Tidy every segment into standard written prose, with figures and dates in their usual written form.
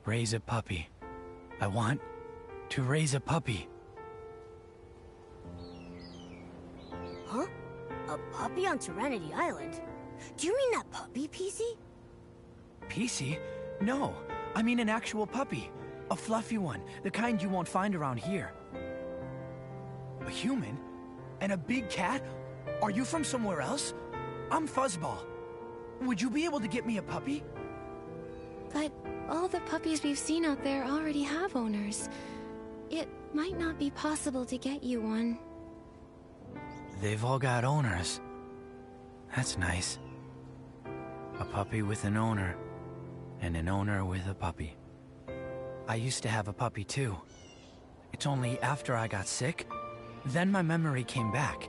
Raise a puppy. I want to raise a puppy. Huh? A puppy on Serenity Island? Do you mean that puppy, PC? PC? No, I mean an actual puppy. A fluffy one, the kind you won't find around here. A human? And a big cat? Are you from somewhere else? I'm Fuzzball. Would you be able to get me a puppy? But all the puppies we've seen out there already have owners. It might not be possible to get you one. They've all got owners. That's nice. A puppy with an owner, and an owner with a puppy. I used to have a puppy too. It's only after I got sick, then my memory came back.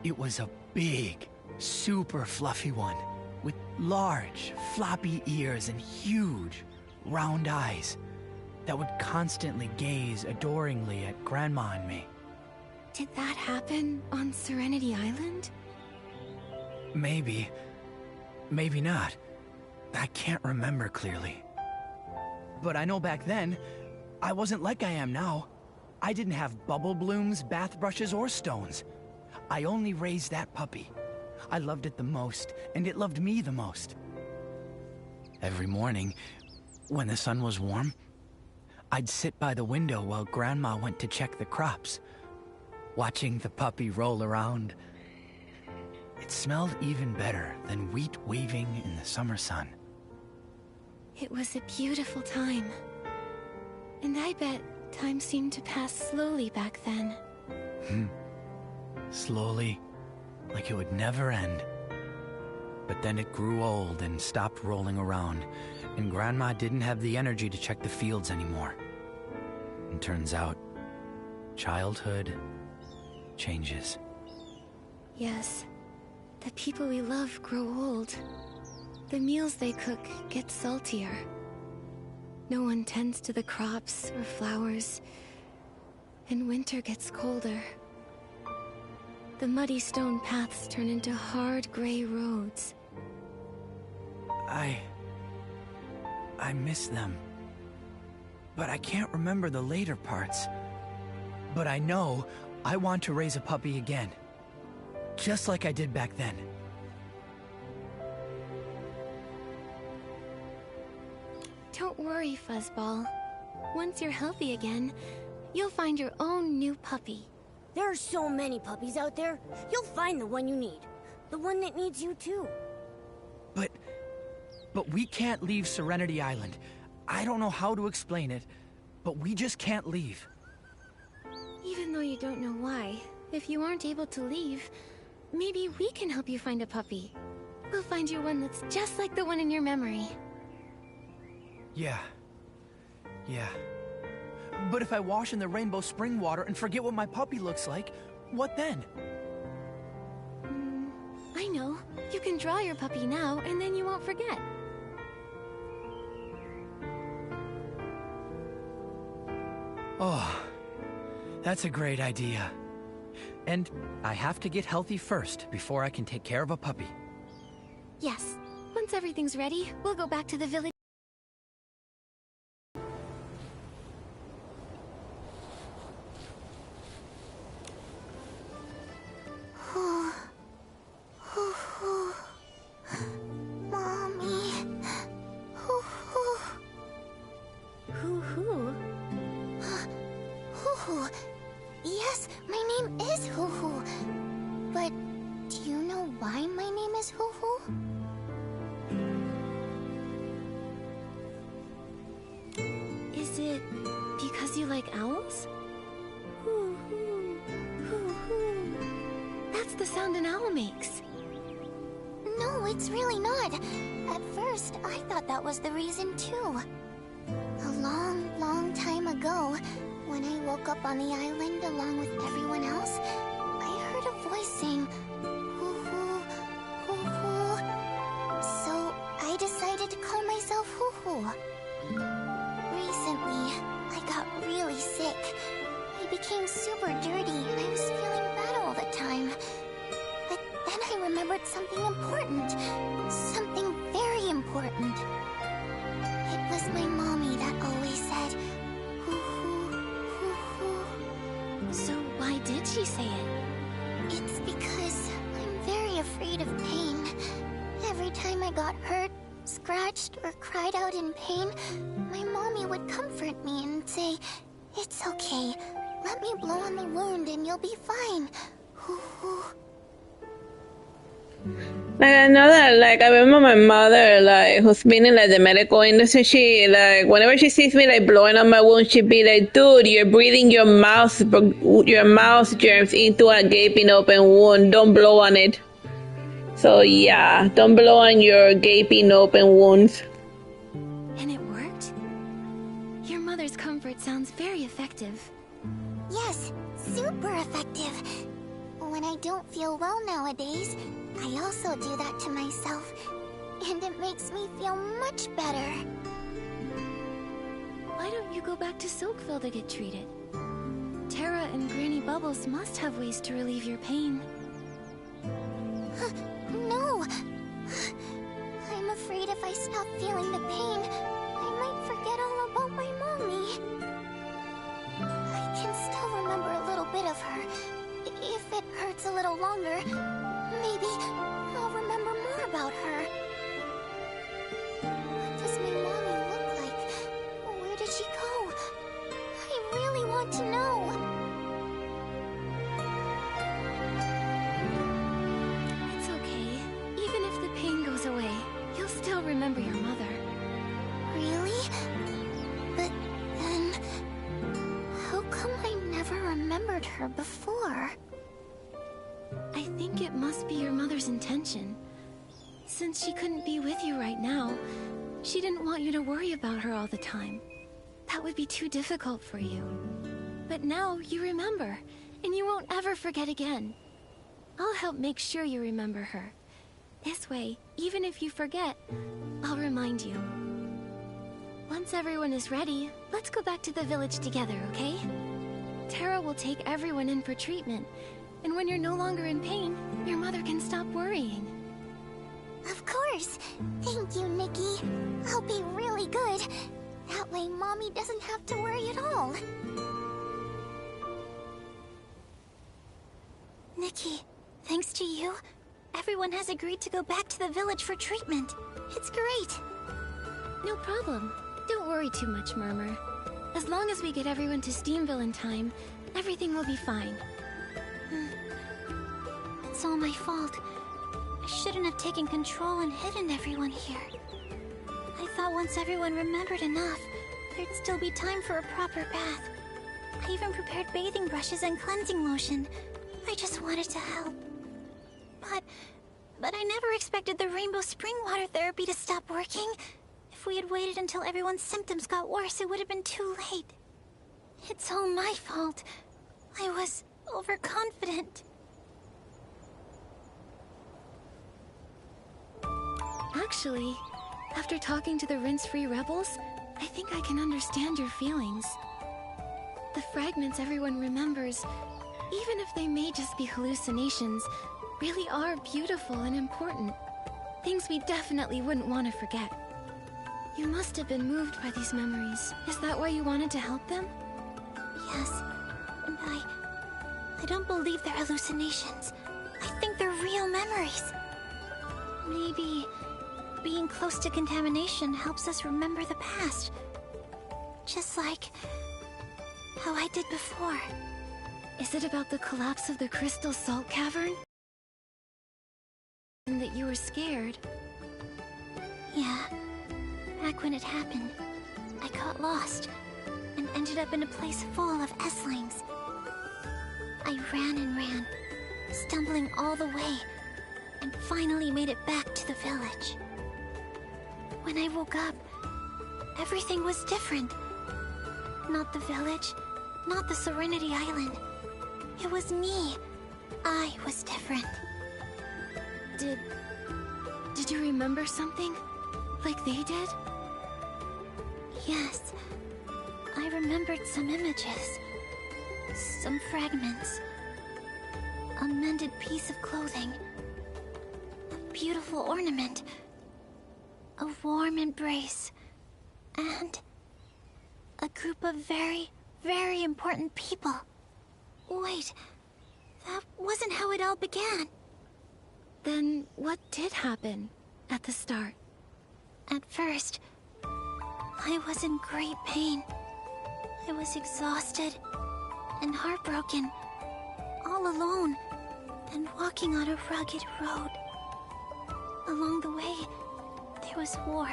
It was a big, super fluffy one, with large, floppy ears and huge, round eyes that would constantly gaze adoringly at Grandma and me. Did that happen on Serenity Island? Maybe. Maybe not. I can't remember clearly. But I know back then, I wasn't like I am now. I didn't have bubble blooms, bath brushes, or stones. I only raised that puppy. I loved it the most, and it loved me the most. Every morning, when the sun was warm, I'd sit by the window while Grandma went to check the crops, watching the puppy roll around. It smelled even better than wheat waving in the summer sun. It was a beautiful time. And I bet time seemed to pass slowly back then. Slowly, like it would never end. But then it grew old and stopped rolling around, and Grandma didn't have the energy to check the fields anymore. And turns out, childhood changes. Yes, the people we love grow old. The meals they cook get saltier. No one tends to the crops or flowers, and winter gets colder. The muddy stone paths turn into hard gray roads. I miss them. But I can't remember the later parts. But I know I want to raise a puppy again. Just like I did back then. Don't worry, Fuzzball. Once you're healthy again, you'll find your own new puppy. There are so many puppies out there. You'll find the one you need. The one that needs you too. But we can't leave Serenity Island. I don't know how to explain it, but we just can't leave. Even though you don't know why, if you aren't able to leave, maybe we can help you find a puppy. We'll find you one that's just like the one in your memory. Yeah. But if I wash in the rainbow spring water and forget what my puppy looks like, what then? I know. You can draw your puppy now, and then you won't forget. Oh, that's a great idea. And I have to get healthy first before I can take care of a puppy. Yes. Once everything's ready, we'll go back to the village. Mommy. Hoo-hoo. Hoo-hoo. Yes, my name is Hoo-hoo. But do you know why my name is Hoo-hoo? Is it because you like owls? Hoo-hoo. Hoo-hoo. That's the sound an owl makes. No, it's really not. At first, I thought that was the reason too. A long, long time ago, when I woke up on the island along with everyone else, I heard a voice saying, hoo-hoo, hoo-hoo. So I decided to call myself Hoo-hoo. Recently, I got really sick. I became super dirty and I was feeling bad all the time. But then I remembered something important. Something very important. It was my mommy. she say it? It's because I'm very afraid of pain. Every time I got hurt, scratched, or cried out in pain, my mommy would comfort me and say, "It's okay. Let me blow on the wound and you'll be fine." Like I know that, like I remember my mother, like who's been in like the medical industry. She like whenever she sees me like blowing on my wound, she'd be like, "Dude, you're breathing your mouth germs into a gaping open wound. Don't blow on it." So yeah, don't blow on your gaping open wounds. And it worked? Your mother's comfort sounds very effective. Yes, super effective. When I don't feel well nowadays, I also do that to myself, and it makes me feel much better. Why don't you go back to Silkville to get treated? Terra and Granny Bubbles must have ways to relieve your pain. No! I'm afraid if I stop feeling the pain, I might forget all about my mommy. I can still remember a little bit of her. If it hurts a little longer, maybe I'll remember more about her. What does my mommy look like? Where did she go? I really want to know. It's okay. Even if the pain goes away, you'll still remember your mother. Really? But then, how come I never remembered her before? I think it must be your mother's intention. Since she couldn't be with you right now, she didn't want you to worry about her all the time. That would be too difficult for you. But now you remember, and you won't ever forget again. I'll help make sure you remember her. This way, even if you forget, I'll remind you. Once everyone is ready, let's go back to the village together, okay? Terra will take everyone in for treatment, and when you're no longer in pain, your mother can stop worrying. Of course! Thank you, Nikki. I'll be really good. That way Mommy doesn't have to worry at all. Nikki, thanks to you, everyone has agreed to go back to the village for treatment. It's great. No problem. Don't worry too much, Murmur. As long as we get everyone to Steamville in time, everything will be fine. It's all my fault. I shouldn't have taken control and hidden everyone here. I thought once everyone remembered enough, there'd still be time for a proper bath. I even prepared bathing brushes and cleansing lotion. I just wanted to help. But I never expected the rainbow spring water therapy to stop working. If we had waited until everyone's symptoms got worse, it would have been too late. It's all my fault. I was overconfident. Actually, after talking to the rinse-free rebels, I think I can understand your feelings. The fragments everyone remembers, even if they may just be hallucinations, really are beautiful and important. Things we definitely wouldn't want to forget. You must have been moved by these memories. Is that why you wanted to help them? Yes, and I don't believe they're hallucinations. I think they're real memories. Maybe being close to contamination helps us remember the past. Just like how I did before. Is it about the collapse of the crystal salt cavern? And that you were scared? Yeah. Back when it happened, I got lost and ended up in a place full of S-lings. I ran and ran, stumbling all the way, and finally made it back to the village. When I woke up, everything was different. Not the village, not the Serenity Island. It was me. I was different. Did you remember something? Like they did? Yes. I remembered some images. Some fragments. A mended piece of clothing. A beautiful ornament. A warm embrace. And a group of very, very important people. Wait, That wasn't how it all began. Then what did happen at the start? At first, I was in great pain. I was exhausted and heartbroken, all alone, and walking on a rugged road. Along the way, there was war,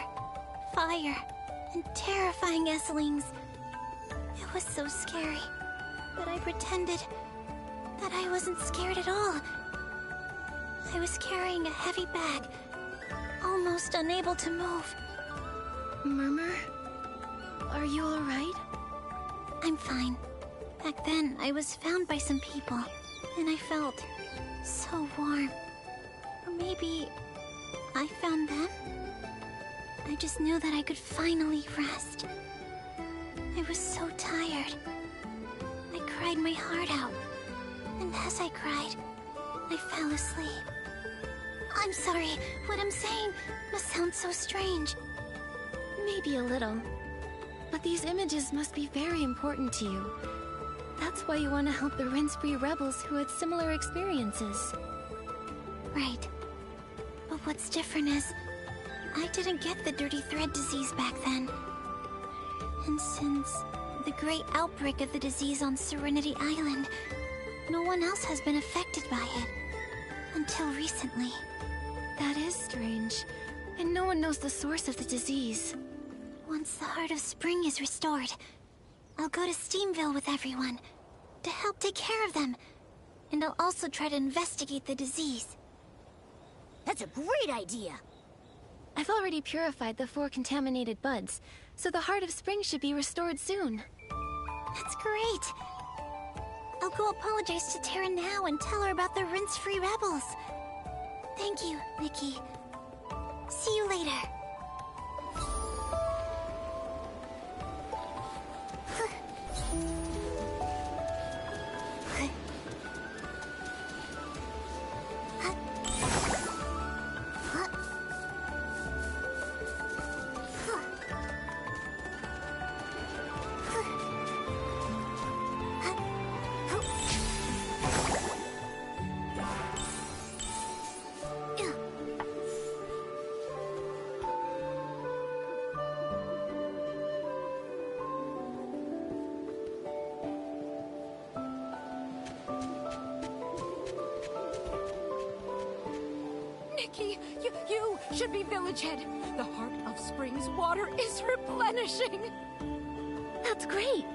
fire, and terrifying Esslings. It was so scary, but I pretended that I wasn't scared at all. I was carrying a heavy bag, almost unable to move. Murmur? Are you alright? I'm fine. Back then, I was found by some people, and I felt so warm. Or maybe I found them? I just knew that I could finally rest. I was so tired. I cried my heart out, and as I cried, I fell asleep. I'm sorry, what I'm saying must sound so strange. Maybe a little. But these images must be very important to you. That's why you want to help the rinse-free rebels who had similar experiences. Right. But what's different is, I didn't get the dirty thread disease back then. And since the great outbreak of the disease on Serenity Island, no one else has been affected by it. Until recently. That is strange. And no one knows the source of the disease. Once the Heart of Spring is restored, I'll go to Steamville with everyone to help take care of them. And I'll also try to investigate the disease. That's a great idea. I've already purified the 4 contaminated buds, so the Heart of Spring should be restored soon. That's great. I'll go apologize to Terra now and tell her about the rinse-free rebels. Thank you, Nikki. See you later. Nikki, you should be village head. The Heart of Spring's water is replenishing. That's great!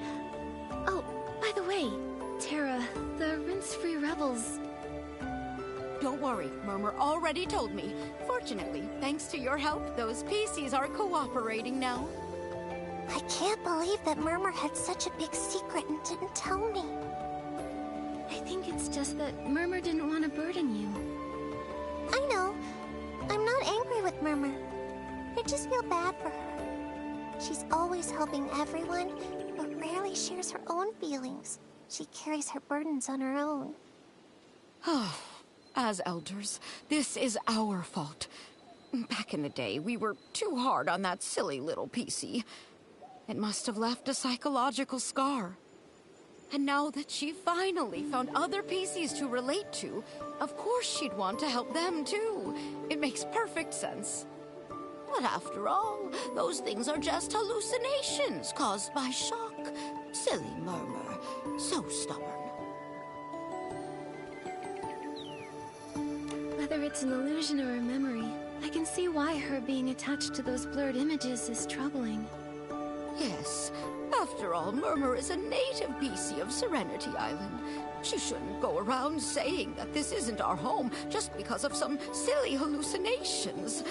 Oh, by the way, Terra, the rinse-free rebels... Don't worry, Murmur already told me. Fortunately, thanks to your help, those PCs are cooperating now. I can't believe that Murmur had such a big secret and didn't tell me. I think it's just that Murmur didn't want to burden you. I know. I'm not angry with Murmur. I just feel bad for her. She's always helping everyone, but rarely shares her own feelings. She carries her burdens on her own. As elders, this is our fault. Back in the day, we were too hard on that silly little PC. It must have left a psychological scar. And now that she finally found other PCs to relate to, of course she'd want to help them too. It makes perfect sense. But after all, those things are just hallucinations caused by shock. Silly Murmur. So stubborn. Whether it's an illusion or a memory, I can see why her being attached to those blurred images is troubling. Yes. After all, Murmur is a native PC of Serenity Island. She shouldn't go around saying that this isn't our home just because of some silly hallucinations.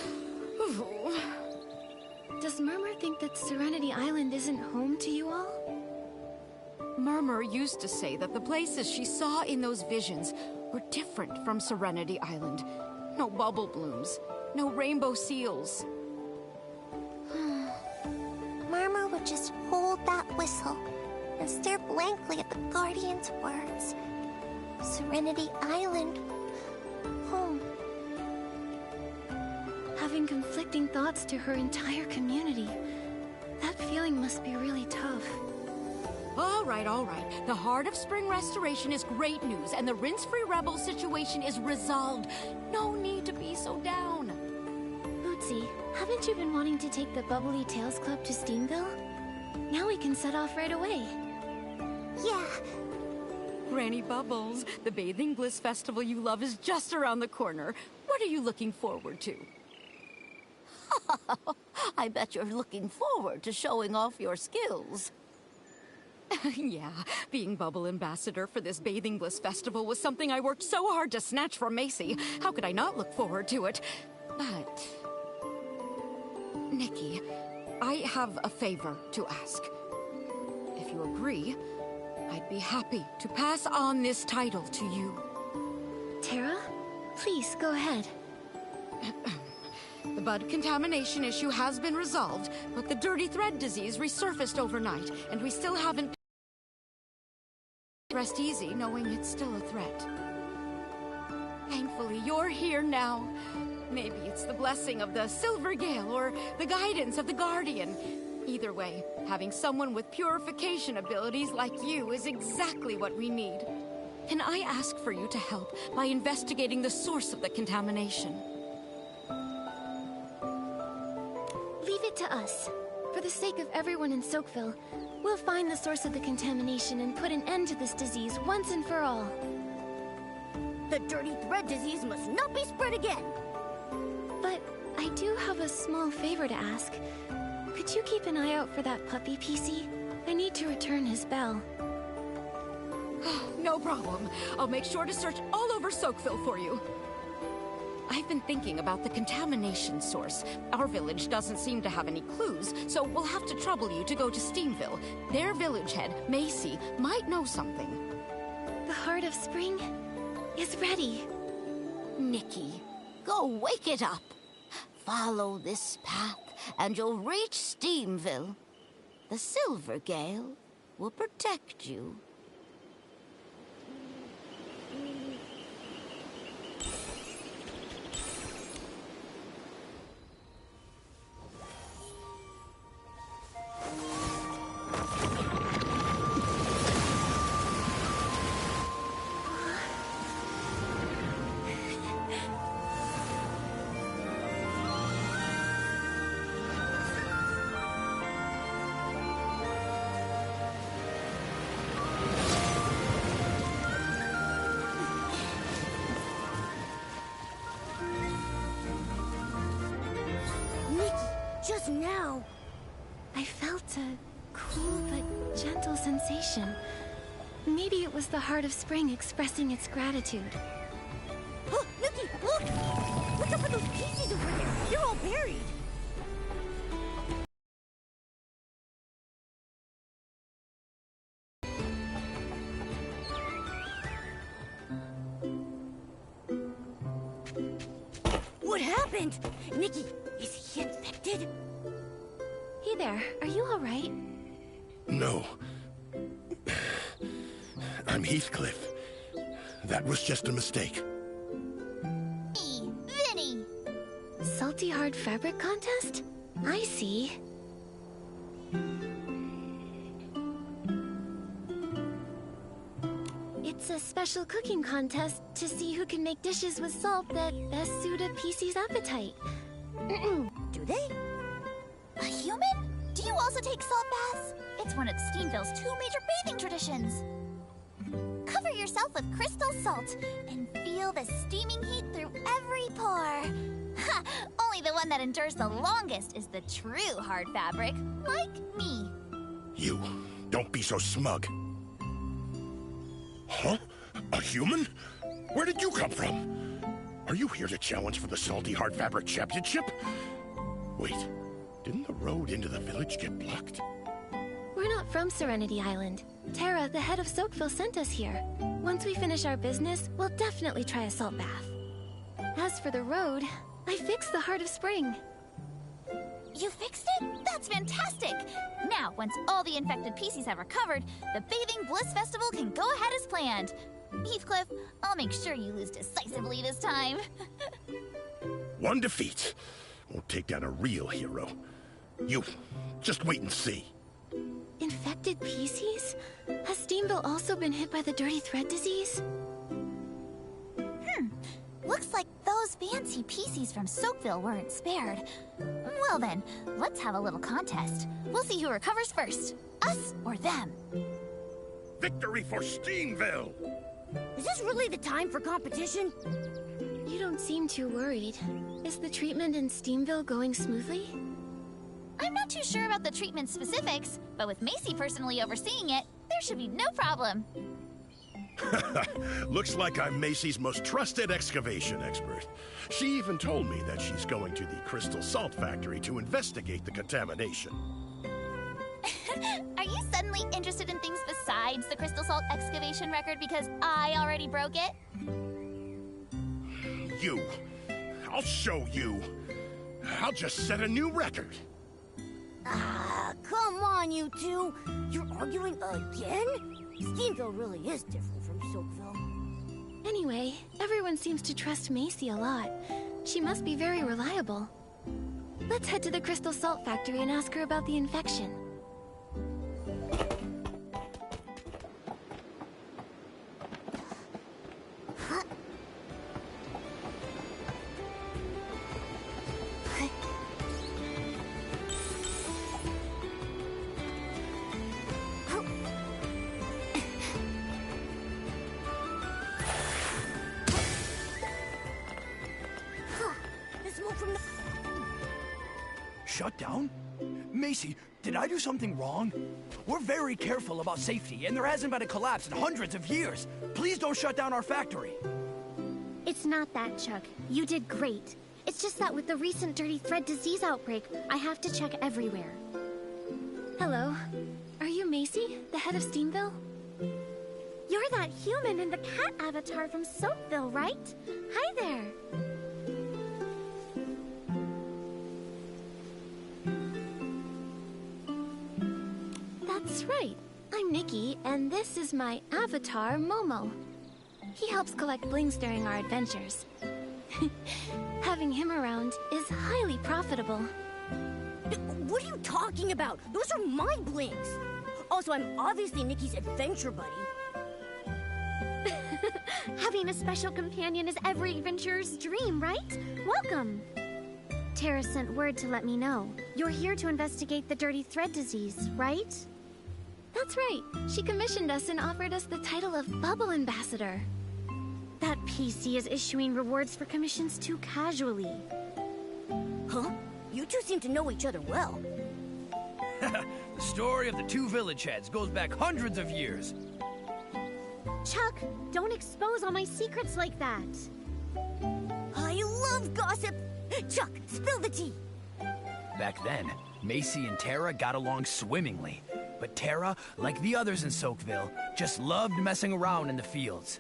Does Murmur think that Serenity Island isn't home to you all? Murmur used to say that the places she saw in those visions were different from Serenity Island. No bubble blooms, no rainbow seals. Murmur would just hold that whistle and stare blankly at the Guardian's words. Serenity Island, home. Having conflicting thoughts to her entire community, that feeling must be really tough. All right, all right. The Heart of Spring restoration is great news, and the rinse-free rebel situation is resolved. No need to be so down. Bootsy, haven't you been wanting to take the Bubbly Tales Club to Steamville? Now we can set off right away. Yeah. Granny Bubbles, the Bathing Bliss Festival you love is just around the corner. What are you looking forward to? I bet you're looking forward to showing off your skills. Yeah, being Bubble Ambassador for this Bathing Bliss Festival was something I worked so hard to snatch from Macy. How could I not look forward to it? But... Nikki, I have a favor to ask. If you agree, I'd be happy to pass on this title to you. Tara? Please, go ahead. The bud contamination issue has been resolved, but the dirty thread disease resurfaced overnight, and we still haven't... Rest easy knowing it's still a threat. Thankfully, you're here now. Maybe it's the blessing of the Silver Gale or the guidance of the Guardian. Either way, having someone with purification abilities like you is exactly what we need. Can I ask for you to help by investigating the source of the contamination? Leave it to us. For the sake of everyone in Soakville, we'll find the source of the contamination and put an end to this disease once and for all. The dirty thread disease must not be spread again. But I do have a small favor to ask. Could you keep an eye out for that puppy, PC? I need to return his bell. No problem. I'll make sure to search all over Soakville for you. I've been thinking about the contamination source. Our village doesn't seem to have any clues, so we'll have to trouble you to go to Steamville. Their village head, Macy, might know something. The Heart of Spring is ready. Nikki, go wake it up. Follow this path, and you'll reach Steamville. The Silver Gale will protect you. Just now. I felt a cool but gentle sensation. Maybe it was the Heart of Spring expressing its gratitude. Oh, Nikki, look! What's up with those pieces over there? They're all buried. What happened? Nikki, is he infected? Hey there, are you alright? No. I'm Heathcliff. That was just a mistake. Me, Vinny. Salty Hard Fabric Contest? I see. It's a special cooking contest to see who can make dishes with salt that best suit a PC's appetite. Do they? A human? Do you also take salt baths? It's one of Steamville's 2 major bathing traditions. Cover yourself with crystal salt and feel the steaming heat through every pore. Ha! Only the one that endures the longest is the true hard fabric, like me. You, don't be so smug. Huh? A human? Where did you come from? Are you here to challenge for the Salty Hard Fabric Championship? Wait, didn't the road into the village get blocked? We're not from Serenity Island. Tara, the head of Soakville, sent us here. Once we finish our business, we'll definitely try a salt bath. As for the road, I fixed the Heart of Spring. You fixed it? That's fantastic! Now, once all the infected PCs have recovered, the Bathing Bliss Festival can go ahead as planned. Heathcliff, I'll make sure you lose decisively this time. One defeat won't take down a real hero. You, just wait and see. In infected PCs? Has Steamville also been hit by the dirty thread disease? Looks like those fancy PCs from Soakville weren't spared. Well then, let's have a little contest. We'll see who recovers first, us or them. Victory for Steamville! Is this really the time for competition? You don't seem too worried. Is the treatment in Steamville going smoothly? I'm not too sure about the treatment specifics, but with Macy personally overseeing it, there should be no problem. Looks like I'm Macy's most trusted excavation expert. She even told me that she's going to the Crystal Salt Factory to investigate the contamination. Are you suddenly interested in things besides the Crystal Salt excavation record because I already broke it? You. I'll show you. I'll just set a new record. Ah, come on, you two. You're arguing again? Steamville really is different from Soakville. Anyway, everyone seems to trust Macy a lot. She must be very reliable. Let's head to the Crystal Salt Factory and ask her about the infection. Shut down? Macy, did I do something wrong? We're very careful about safety, and there hasn't been a collapse in hundreds of years. Please don't shut down our factory. It's not that, Chuck. You did great. It's just that with the recent dirty thread disease outbreak, I have to check everywhere. Hello. Are you Macy, the head of Steamville? You're that human in the cat avatar from Soapville, right? Hi there. That's right. I'm Nikki, and this is my avatar, Momo. He helps collect blings during our adventures. Having him around is highly profitable. What are you talking about? Those are my blings. Also, I'm obviously Nikki's adventure buddy. Having a special companion is every adventurer's dream, right? Welcome. Tara sent word to let me know. You're here to investigate the dirty thread disease, right? That's right. She commissioned us and offered us the title of Bubble Ambassador. That PC is issuing rewards for commissions too casually. Huh? You two seem to know each other well. The story of the two village heads goes back hundreds of years. Chuck, don't expose all my secrets like that. I love gossip. Chuck, spill the tea. Back then, Macy and Tara got along swimmingly. But Tara, like the others in Soakville, just loved messing around in the fields.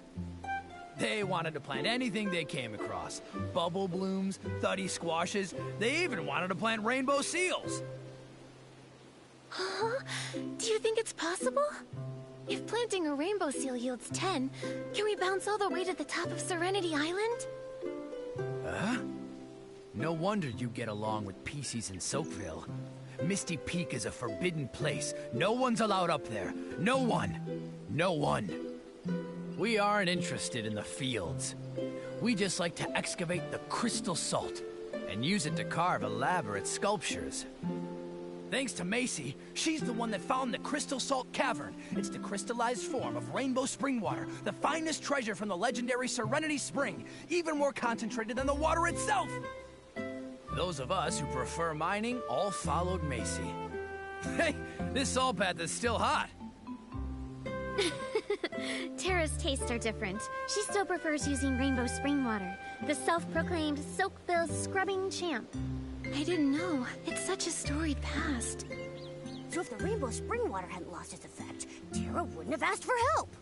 They wanted to plant anything they came across. Bubble blooms, thuddy squashes, they even wanted to plant rainbow seals. Huh? Do you think it's possible? If planting a rainbow seal yields 10, can we bounce all the way to the top of Serenity Island? Huh? No wonder you get along with PCs in Soakville. Misty Peak is a forbidden place. No one's allowed up there. No one. No one. We aren't interested in the fields. We just like to excavate the crystal salt and use it to carve elaborate sculptures. Thanks to Macy, she's the one that found the Crystal Salt Cavern. It's the crystallized form of rainbow spring water, the finest treasure from the legendary Serenity Spring, even more concentrated than the water itself. Those of us who prefer mining all followed Macy. Hey, this salt bath is still hot. Tara's tastes are different. She still prefers using rainbow spring water, the self-proclaimed Soakville scrubbing champ. I didn't know. It's such a storied past. So if the rainbow spring water hadn't lost its effect, Tara wouldn't have asked for help.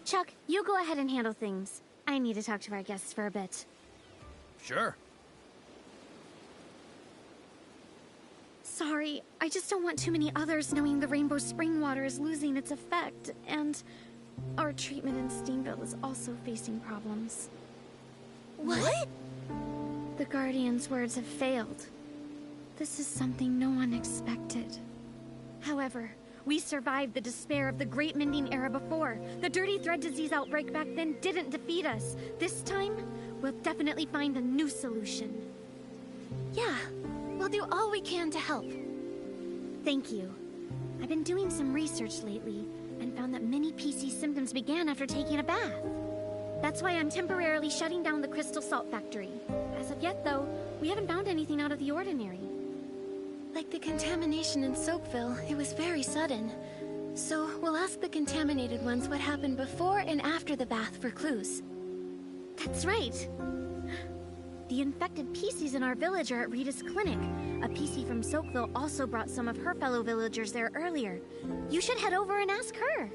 Chuck, you go ahead and handle things. I need to talk to our guests for a bit. Sure. Sorry, I just don't want too many others knowing the rainbow spring water is losing its effect, and our treatment in Steamville is also facing problems. What? The Guardian's words have failed. This is something no one expected. However, we survived the despair of the Great Mending Era before. The Dirty Thread disease outbreak back then didn't defeat us. This time, we'll definitely find a new solution. Yeah, we'll do all we can to help. Thank you. I've been doing some research lately and found that many PC symptoms began after taking a bath. That's why I'm temporarily shutting down the Crystal Salt Factory. As of yet, though, we haven't found anything out of the ordinary. Like the contamination in Soapville, it was very sudden. So we'll ask the contaminated ones what happened before and after the bath for clues. That's right. The infected PCs in our village are at Rita's clinic. A PC from Soapville also brought some of her fellow villagers there earlier. You should head over and ask her.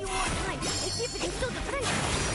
few more times and see if it can still defend us.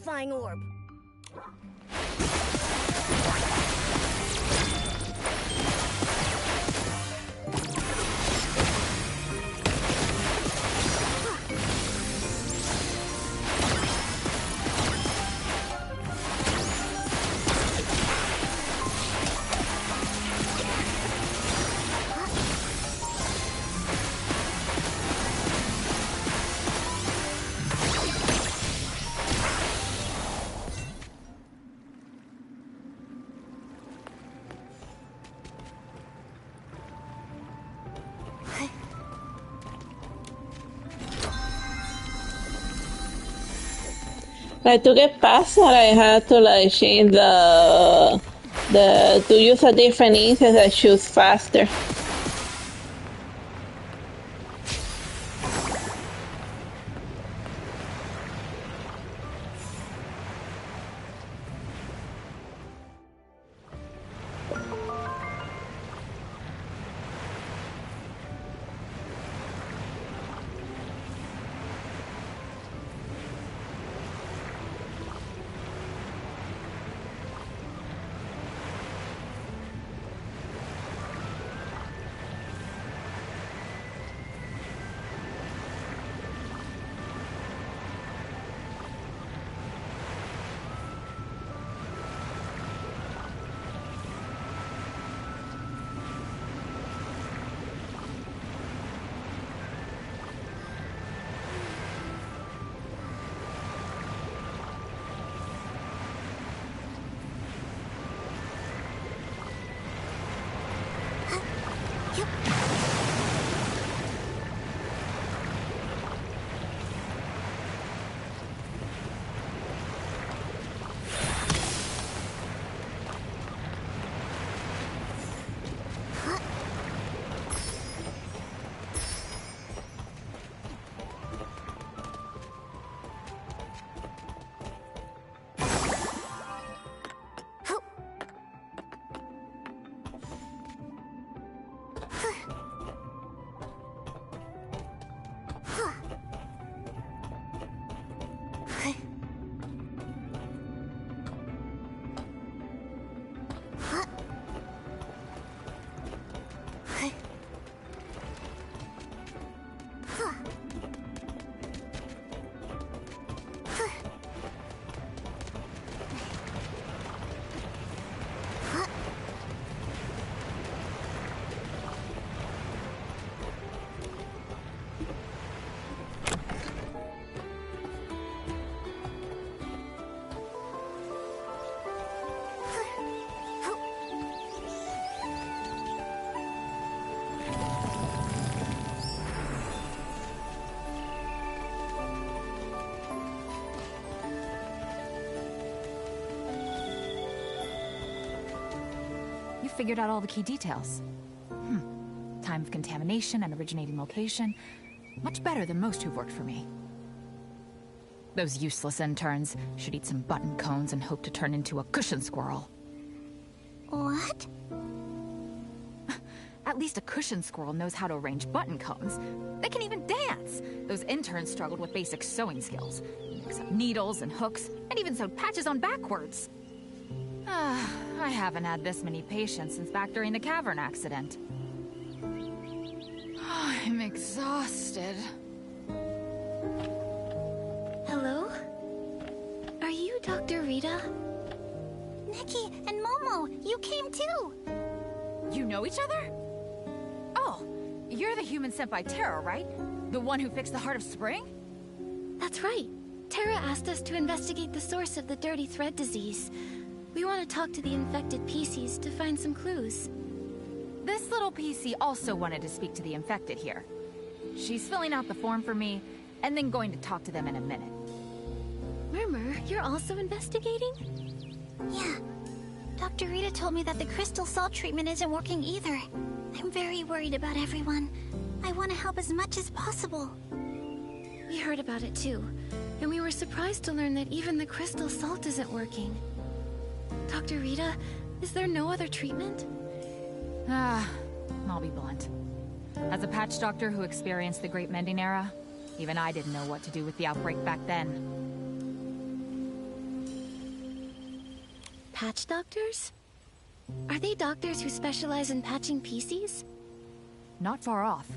purifying orb. Like to get past that, I had to like change to use a different instance that shoots faster. Figured out all the key details. Time of contamination and originating location. Much better than most who've worked for me. Those useless interns should eat some button cones and hope to turn into a cushion squirrel. What? At least a cushion squirrel knows how to arrange button cones. They can even dance! Those interns struggled with basic sewing skills. Mix up needles and hooks, and even sewed patches on backwards. I haven't had this many patients since back during the cavern accident. I'm exhausted. Hello? Are you Dr. Rita? Nikki and Momo, you came too! You know each other? Oh, you're the human sent by Terra, right? The one who fixed the Heart of Spring? That's right. Terra asked us to investigate the source of the Dirty Thread disease. We want to talk to the infected PCs to find some clues. This little PC also wanted to speak to the infected here. She's filling out the form for me, and then going to talk to them in a minute. Murmur, you're also investigating? Yeah. Dr. Rita told me that the crystal salt treatment isn't working either. I'm very worried about everyone. I want to help as much as possible. We heard about it too, and we were surprised to learn that even the crystal salt isn't working. Dr. Rita, is there no other treatment? I'll be blunt. As a patch doctor who experienced the Great Mending Era, even I didn't know what to do with the outbreak back then. Patch doctors? Are they doctors who specialize in patching PCs? Not far off.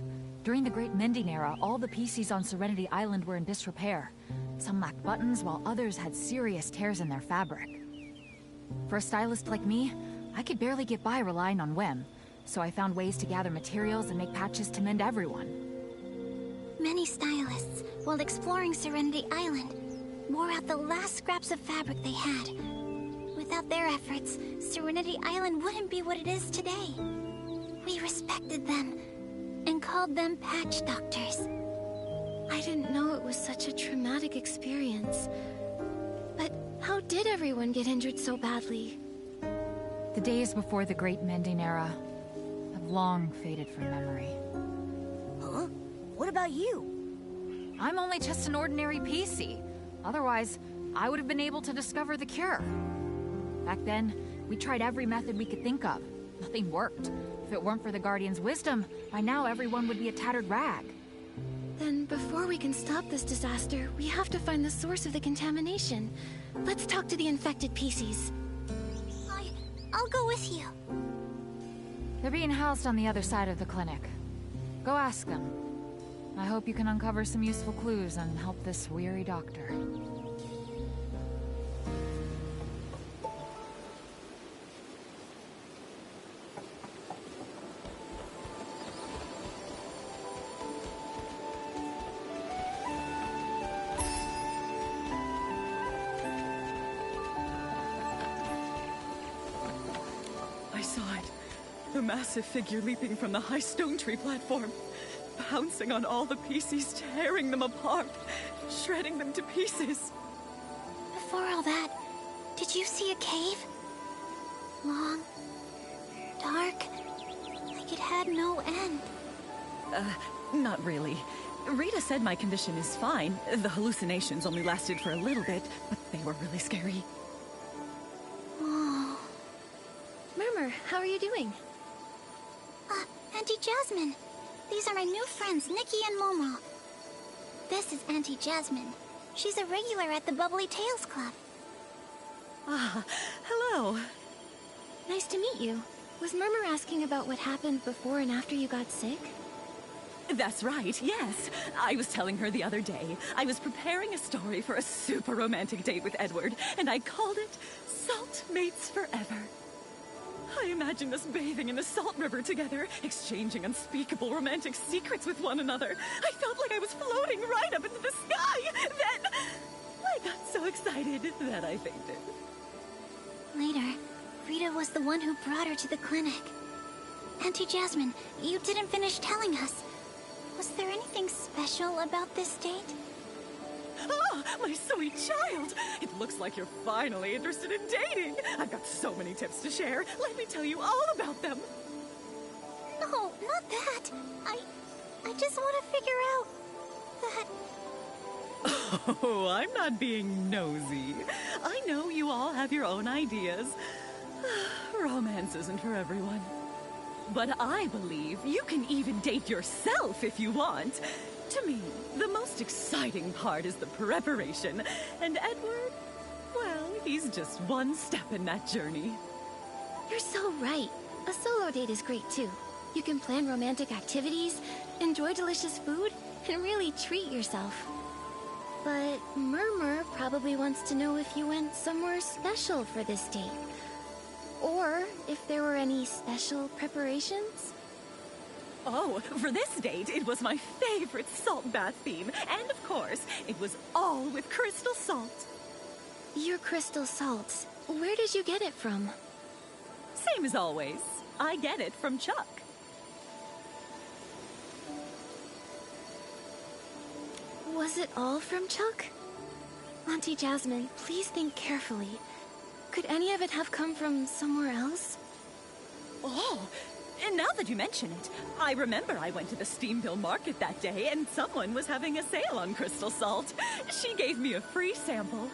During the Great Mending Era, all the PCs on Serenity Island were in disrepair. Some lacked buttons, while others had serious tears in their fabric. For a stylist like me, I could barely get by relying on whim, so I found ways to gather materials and make patches to mend everyone. Many stylists, while exploring Serenity Island, wore out the last scraps of fabric they had. Without their efforts, Serenity Island wouldn't be what it is today. We respected them, and called them patch doctors. I didn't know it was such a traumatic experience. How did everyone get injured so badly? The days before the Great Mending Era have long faded from memory. Huh? What about you? I'm only just an ordinary PC. Otherwise, I would have been able to discover the cure. Back then, we tried every method we could think of. Nothing worked. If it weren't for the Guardian's wisdom, by now everyone would be a tattered rag. Then before we can stop this disaster, we have to find the source of the contamination. Let's talk to the infected PCs. I'll go with you. They're being housed on the other side of the clinic. Go ask them. I hope you can uncover some useful clues and help this weary doctor. I saw it. A massive figure leaping from the high stone tree platform, pouncing on all the PCs, tearing them apart, shredding them to pieces. Before all that, did you see a cave? Long, dark, like it had no end. Not really. Rita said my condition is fine. The hallucinations only lasted for a little bit, but they were really scary. Oh. Murmur, how are you doing? Auntie Jasmine. These are my new friends, Nikki and Momo. This is Auntie Jasmine. She's a regular at the Bubbly Tales Club. Ah, hello. Nice to meet you. Was Murmur asking about what happened before and after you got sick? That's right, yes. I was telling her the other day, I was preparing a story for a super romantic date with Edward, and I called it Salt Mates Forever. I imagined us bathing in the salt river together, exchanging unspeakable romantic secrets with one another. I felt like I was floating right up into the sky. Then, I got so excited that I fainted. Later, Rita was the one who brought her to the clinic. Auntie Jasmine, you didn't finish telling us. Was there anything special about this date? Ah, my sweet child! It looks like you're finally interested in dating! I've got so many tips to share. Let me tell you all about them. No, not that. I just want to figure out that... Oh, I'm not being nosy. I know you all have your own ideas. Romance isn't for everyone. But I believe you can even date yourself if you want. To me, the most exciting part is the preparation. And Edward, well, he's just one step in that journey. You're so right. A solo date is great too. You can plan romantic activities, enjoy delicious food, and really treat yourself. But Murmur probably wants to know if you went somewhere special for this date. Or if there were any special preparations. Oh, for this date, it was my favorite salt bath theme. And of course, it was all with crystal salt. Your crystal salt, where did you get it from? Same as always. I get it from Chuck. Was it all from Chuck? Auntie Jasmine, please think carefully. Could any of it have come from somewhere else? Oh, and now that you mention it, I remember I went to the Steamville market that day and someone was having a sale on crystal salt. She gave me a free sample.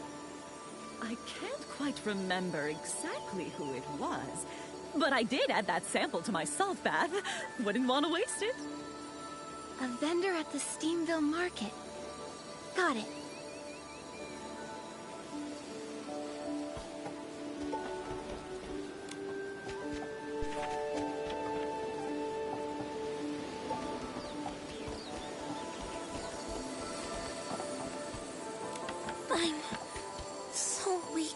I can't quite remember exactly who it was, but I did add that sample to my salt bath. Wouldn't want to waste it. A vendor at the Steamville market. Got it. I'm so weak.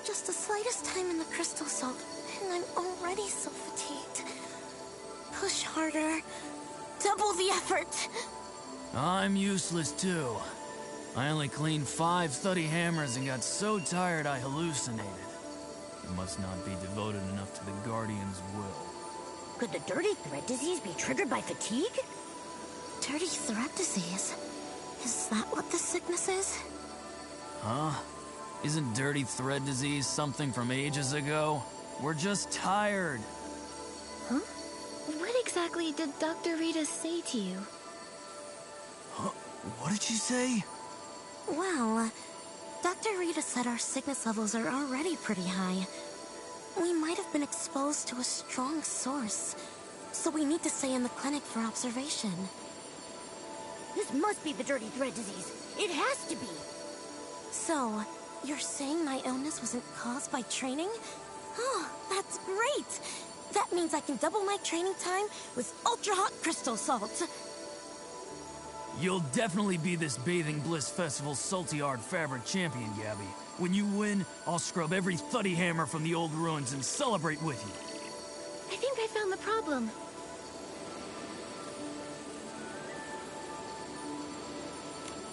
Just the slightest time in the crystal salt, and I'm already so fatigued. Push harder. Double the effort. I'm useless too. I only cleaned 5 thuddy hammers and got so tired I hallucinated. I must not be devoted enough to the Guardian's will. Could the dirty thread disease be triggered by fatigue? Dirty thread disease? Is that what the sickness is? Huh? Isn't dirty thread disease something from ages ago? We're just tired. Huh? What exactly did Dr. Rita say to you? Huh? What did she say? Well, Dr. Rita said our sickness levels are already pretty high. We might have been exposed to a strong source, so we need to stay in the clinic for observation. This must be the dirty thread disease. It has to be. So, you're saying my illness wasn't caused by training? Oh, that's great! That means I can double my training time with ultra-hot crystal salt. You'll definitely be this Bathing Bliss Festival's salty hard fabric champion, Gabby. When you win, I'll scrub every thuddy hammer from the old ruins and celebrate with you. I think I found the problem.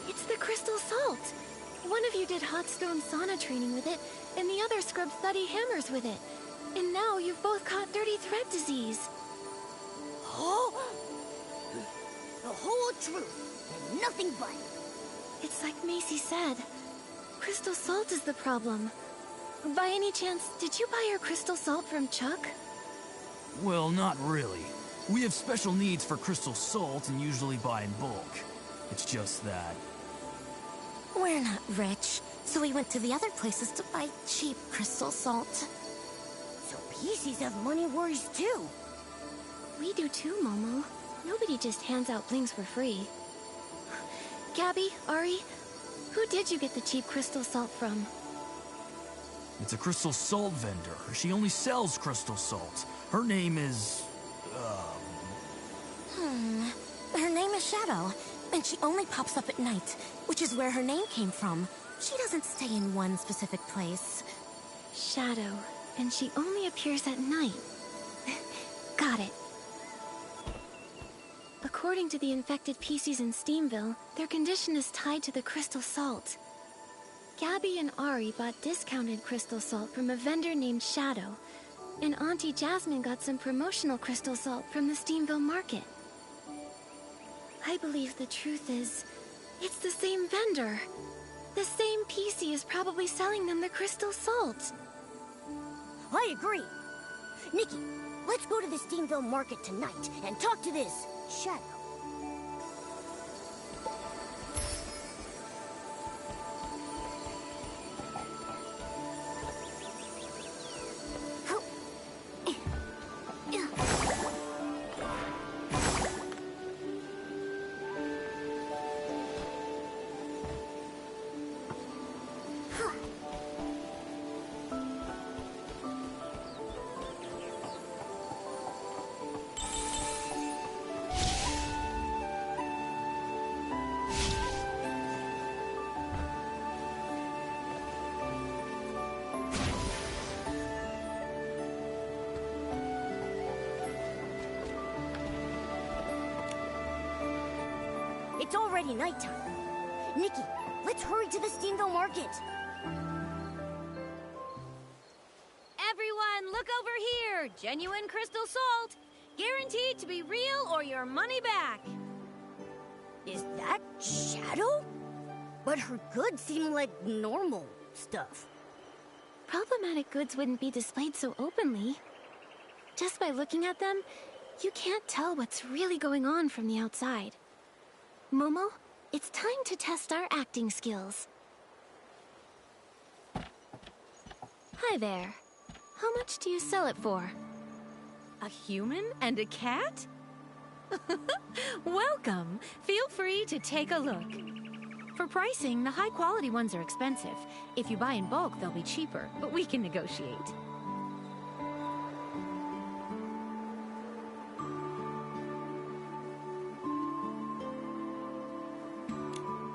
It's the crystal salt. One of you did hot stone sauna training with it, and the other scrubbed thuddy hammers with it. And now you've both caught dirty thread disease. Oh! The whole truth, and nothing but. It's like Macy said. Crystal salt is the problem. By any chance, did you buy your crystal salt from Chuck? Well, not really. We have special needs for crystal salt and usually buy in bulk. It's just that. We're not rich, so we went to the other places to buy cheap crystal salt. So PCs have money worries too. We do too, Momo. Nobody just hands out blings for free. Gabby, Ari, who did you get the cheap crystal salt from? It's a crystal salt vendor. She only sells crystal salt. Her name is... Her name is Shadow, and she only pops up at night, which is where her name came from. She doesn't stay in one specific place. Shadow, and she only appears at night. Got it. According to the infected PCs in Steamville, their condition is tied to the crystal salt. Gabby and Ari bought discounted crystal salt from a vendor named Shadow, and Auntie Jasmine got some promotional crystal salt from the Steamville market. I believe the truth is, it's the same vendor. The same PC is probably selling them the crystal salt. I agree. Nikki, let's go to the Steamville market tonight and talk to this Shadow. It's already nighttime. Nikki, let's hurry to the Steamville market. Everyone, look over here! Genuine crystal salt! Guaranteed to be real or your money back! Is that Shadow? But her goods seem like normal stuff. Problematic goods wouldn't be displayed so openly. Just by looking at them, you can't tell what's really going on from the outside. Momo, it's time to test our acting skills. Hi there. How much do you sell it for? A human and a cat? Welcome! Feel free to take a look. For pricing, the high-quality ones are expensive. If you buy in bulk, they'll be cheaper, but we can negotiate.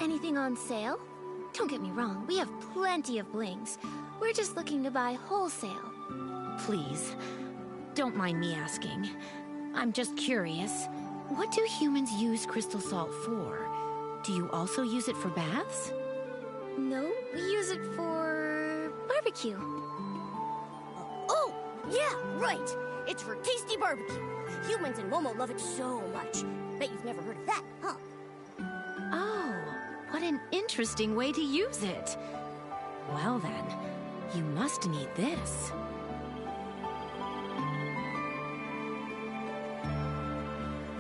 Anything on sale? Don't get me wrong, we have plenty of blings. We're just looking to buy wholesale. Please, don't mind me asking. I'm just curious. What do humans use crystal salt for? Do you also use it for baths? No, we use it for barbecue. Oh, yeah, right. It's for tasty barbecue. Humans and Momo love it so much. Bet you've never heard of that, huh? Oh, what an interesting way to use it. Well then, you must need this.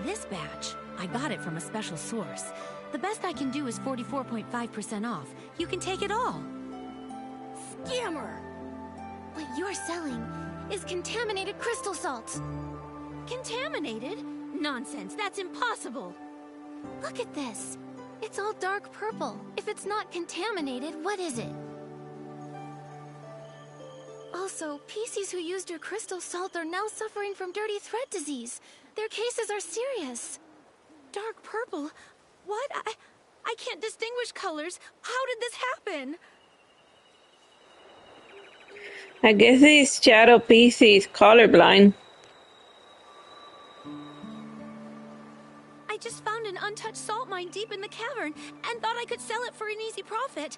This batch, I got it from a special source. The best I can do is 44.5% off. You can take it all. Scammer! What you're selling is contaminated crystal salt. Contaminated? Nonsense, that's impossible. Look at this. It's all dark purple. If it's not contaminated, what is it? Also, PCs who used your crystal salt are now suffering from dirty thread disease. Their cases are serious. Dark purple? What? I can't distinguish colors. How did this happen? I guess this shadow PC is colorblind. I just found an untouched salt mine deep in the cavern and thought I could sell it for an easy profit.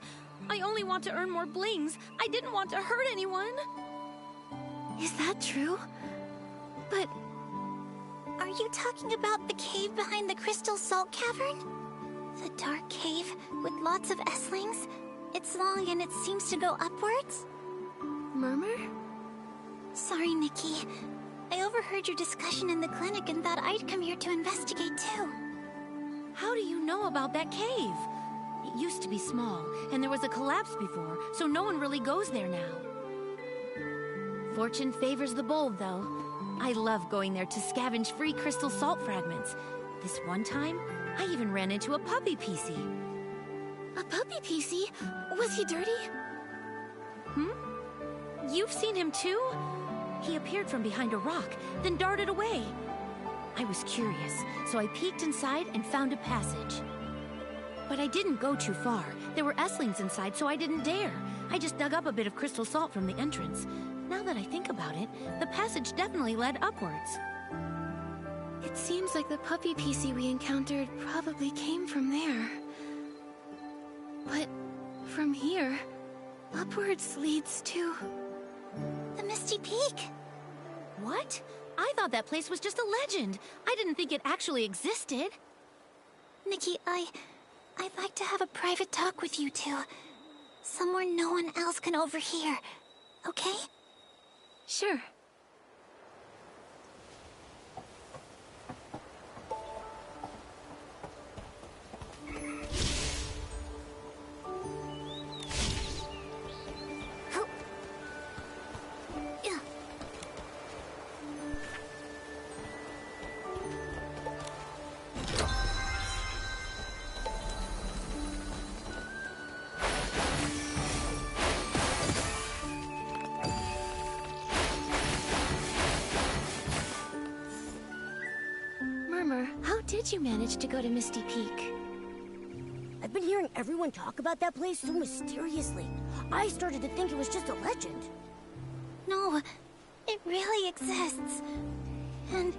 I only want to earn more blings. I didn't want to hurt anyone. Is that true? But... Are you talking about the cave behind the crystal salt cavern? The dark cave with lots of S-lings? It's long and it seems to go upwards? Murmur? Sorry, Nikki. I overheard your discussion in the clinic and thought I'd come here to investigate too. How do you know about that cave? It used to be small, and there was a collapse before, so no one really goes there now. Fortune favors the bold, though. I love going there to scavenge free crystal salt fragments. This one time, I even ran into a puppy PC. A puppy PC? Was he dirty? You've seen him too? He appeared from behind a rock, then darted away. I was curious, so I peeked inside and found a passage. But I didn't go too far. There were S-lings inside, so I didn't dare. I just dug up a bit of crystal salt from the entrance. Now that I think about it, the passage definitely led upwards. It seems like the puppy PC we encountered probably came from there. But from here, upwards leads to... The Misty Peak! What? I thought that place was just a legend. I didn't think it actually existed. Nikki, I'd like to have a private talk with you two. Somewhere no one else can overhear. Okay? Sure. How did you manage to go to Misty Peak? I've been hearing everyone talk about that place so mysteriously. I started to think it was just a legend. No, it really exists. And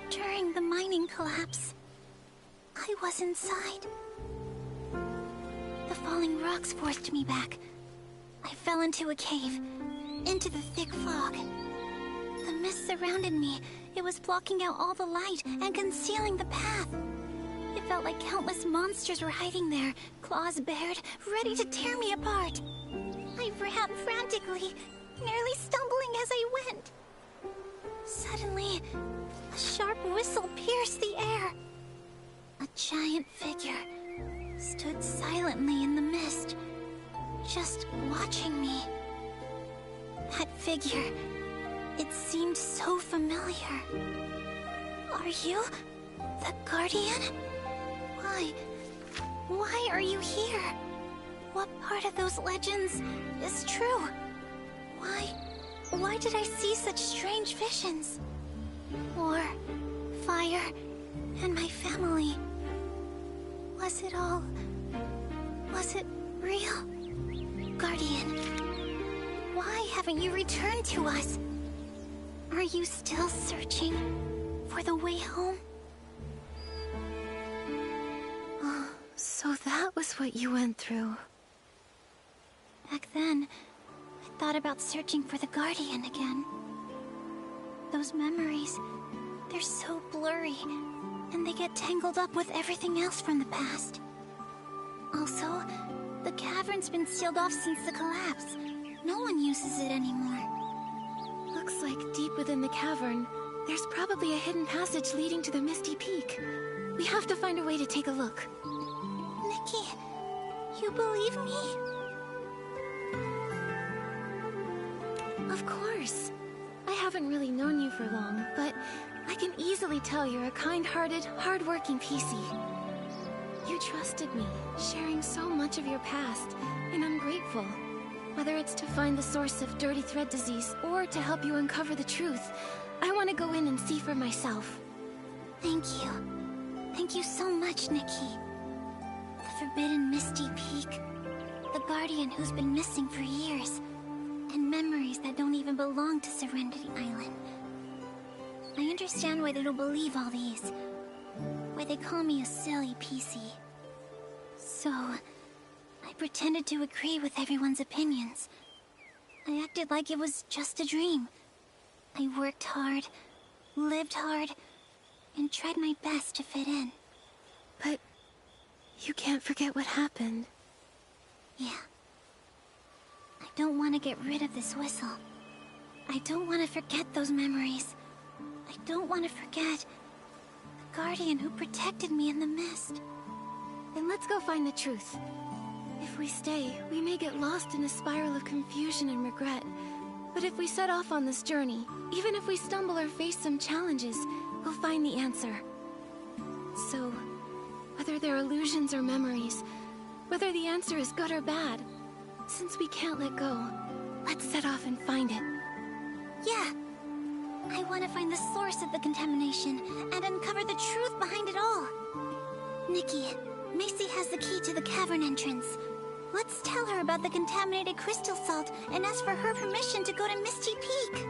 during the mining collapse, I was inside. The falling rocks forced me back. I fell into a cave, into the thick fog. The mist surrounded me. It was blocking out all the light and concealing the path. It felt like countless monsters were hiding there, claws bared, ready to tear me apart. I ran frantically, nearly stumbling as I went. Suddenly, a sharp whistle pierced the air. A giant figure stood silently in the mist, just watching me. That figure... it seemed so familiar. Are you the Guardian? Why are you here? What part of those legends is true? Why did I see such strange visions? War, fire, and my family. Was it real? Guardian, why haven't you returned to us? Are you still searching for the way home? Oh, so that was what you went through. Back then, I thought about searching for the Guardian again. Those memories, they're so blurry, and they get tangled up with everything else from the past. Also, The cavern's been sealed off since the collapse. No one uses it anymore. Looks like deep within the cavern, there's probably a hidden passage leading to the Misty Peak. We have to find a way to take a look. Nikki, you believe me? Of course. I haven't really known you for long, but I can easily tell you're a kind-hearted, hard-working PC. You trusted me, sharing so much of your past, and I'm grateful. Whether it's to find the source of dirty thread disease or to help you uncover the truth, I want to go in and see for myself. Thank you. Thank you so much, Nikki. The forbidden Misty Peak. The guardian who's been missing for years. And memories that don't even belong to Serenity Island. I understand why they don't believe all these. Why they call me a silly PC. So, I pretended to agree with everyone's opinions. I acted like it was just a dream. I worked hard, lived hard, and tried my best to fit in. But you can't forget what happened. Yeah. I don't want to get rid of this whistle. I don't want to forget those memories. I don't want to forget the guardian who protected me in the mist. Then let's go find the truth. If we stay, we may get lost in a spiral of confusion and regret. But if we set off on this journey, even if we stumble or face some challenges, we'll find the answer. So, whether they're illusions or memories, whether the answer is good or bad, since we can't let go, let's set off and find it. Yeah. I want to find the source of the contamination and uncover the truth behind it all. Nikki, Macy has the key to the cavern entrance. Let's tell her about the contaminated crystal salt and ask for her permission to go to Misty Peak.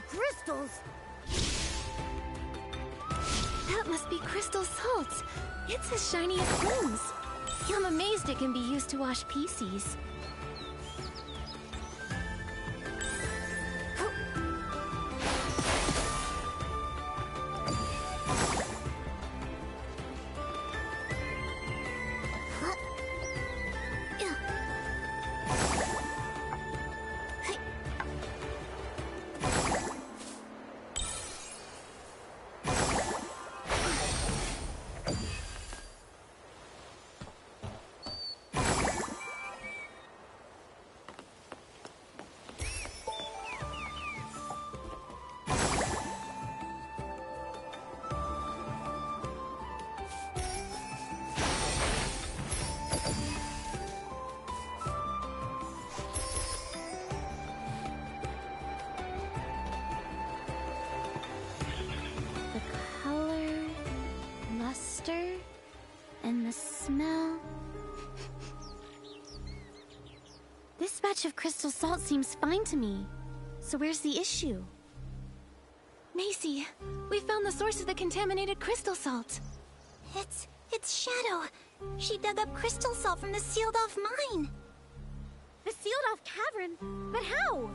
crystals! That must be crystal salt. It's as shiny as stones. I'm amazed it can be used to wash PCs. And the smell. This batch of crystal salt seems fine to me. So where's the issue? Macy, we found the source of the contaminated crystal salt. It's Shadow. She dug up crystal salt from the sealed-off mine. The sealed-off cavern? But how?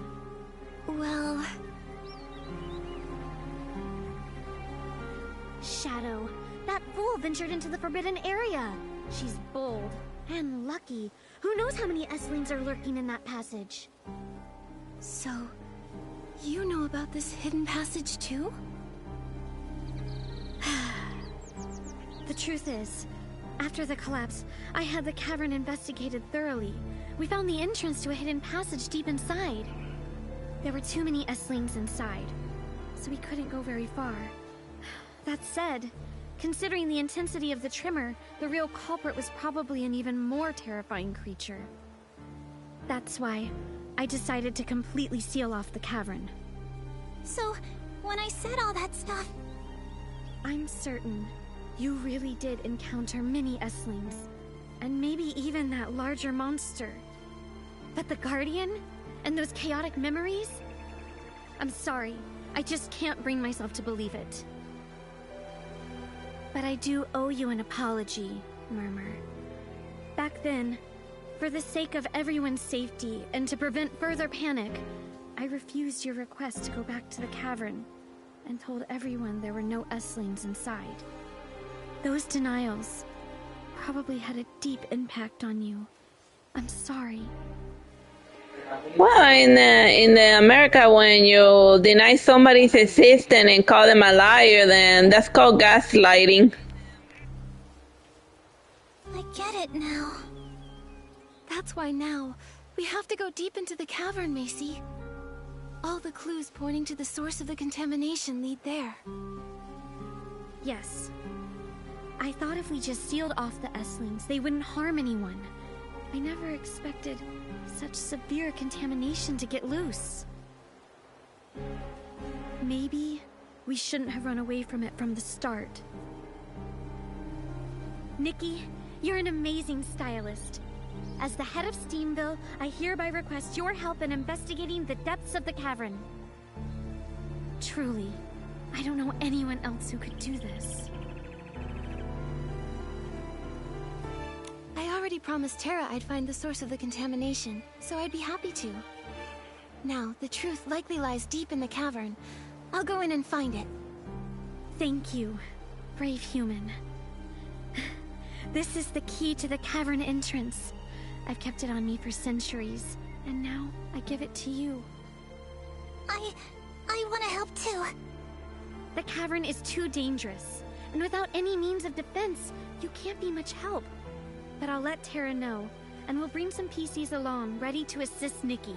Well... Shadow. That fool ventured into the forbidden area. She's bold and lucky. Who knows how many S-lings are lurking in that passage? So, you know about this hidden passage too? The truth is, after the collapse, I had the cavern investigated thoroughly. We found the entrance to a hidden passage deep inside. There were too many S-lings inside, so we couldn't go very far. That said, considering the intensity of the tremor, the real culprit was probably an even more terrifying creature. That's why I decided to completely seal off the cavern. So, when I said all that stuff... I'm certain you really did encounter many S-lings, and maybe even that larger monster. But the Guardian? And those chaotic memories? I'm sorry, I just can't bring myself to believe it. But I do owe you an apology, Murmur. Back then, for the sake of everyone's safety and to prevent further panic, I refused your request to go back to the cavern and told everyone there were no S-lings inside. Those denials probably had a deep impact on you. I'm sorry. Well, in the America, when you deny somebody's existence and call them a liar, then that's called gaslighting. I get it now. That's why now, we have to go deep into the cavern, Macy. All the clues pointing to the source of the contamination lead there. Yes. I thought if we just sealed off the S-lings, they wouldn't harm anyone. I never expected such severe contamination to get loose. Maybe we shouldn't have run away from it from the start. Nikki, you're an amazing stylist. As the head of Steamville, I hereby request your help in investigating the depths of the cavern. Truly, I don't know anyone else who could do this. I already promised Tara I'd find the source of the contamination, so I'd be happy to. Now, the truth likely lies deep in the cavern. I'll go in and find it. Thank you, brave human. This is the key to the cavern entrance. I've kept it on me for centuries, and now I give it to you. I want to help too. The cavern is too dangerous, and without any means of defense, you can't be much help. But I'll let Tara know, and we'll bring some PCs along, ready to assist Nikki.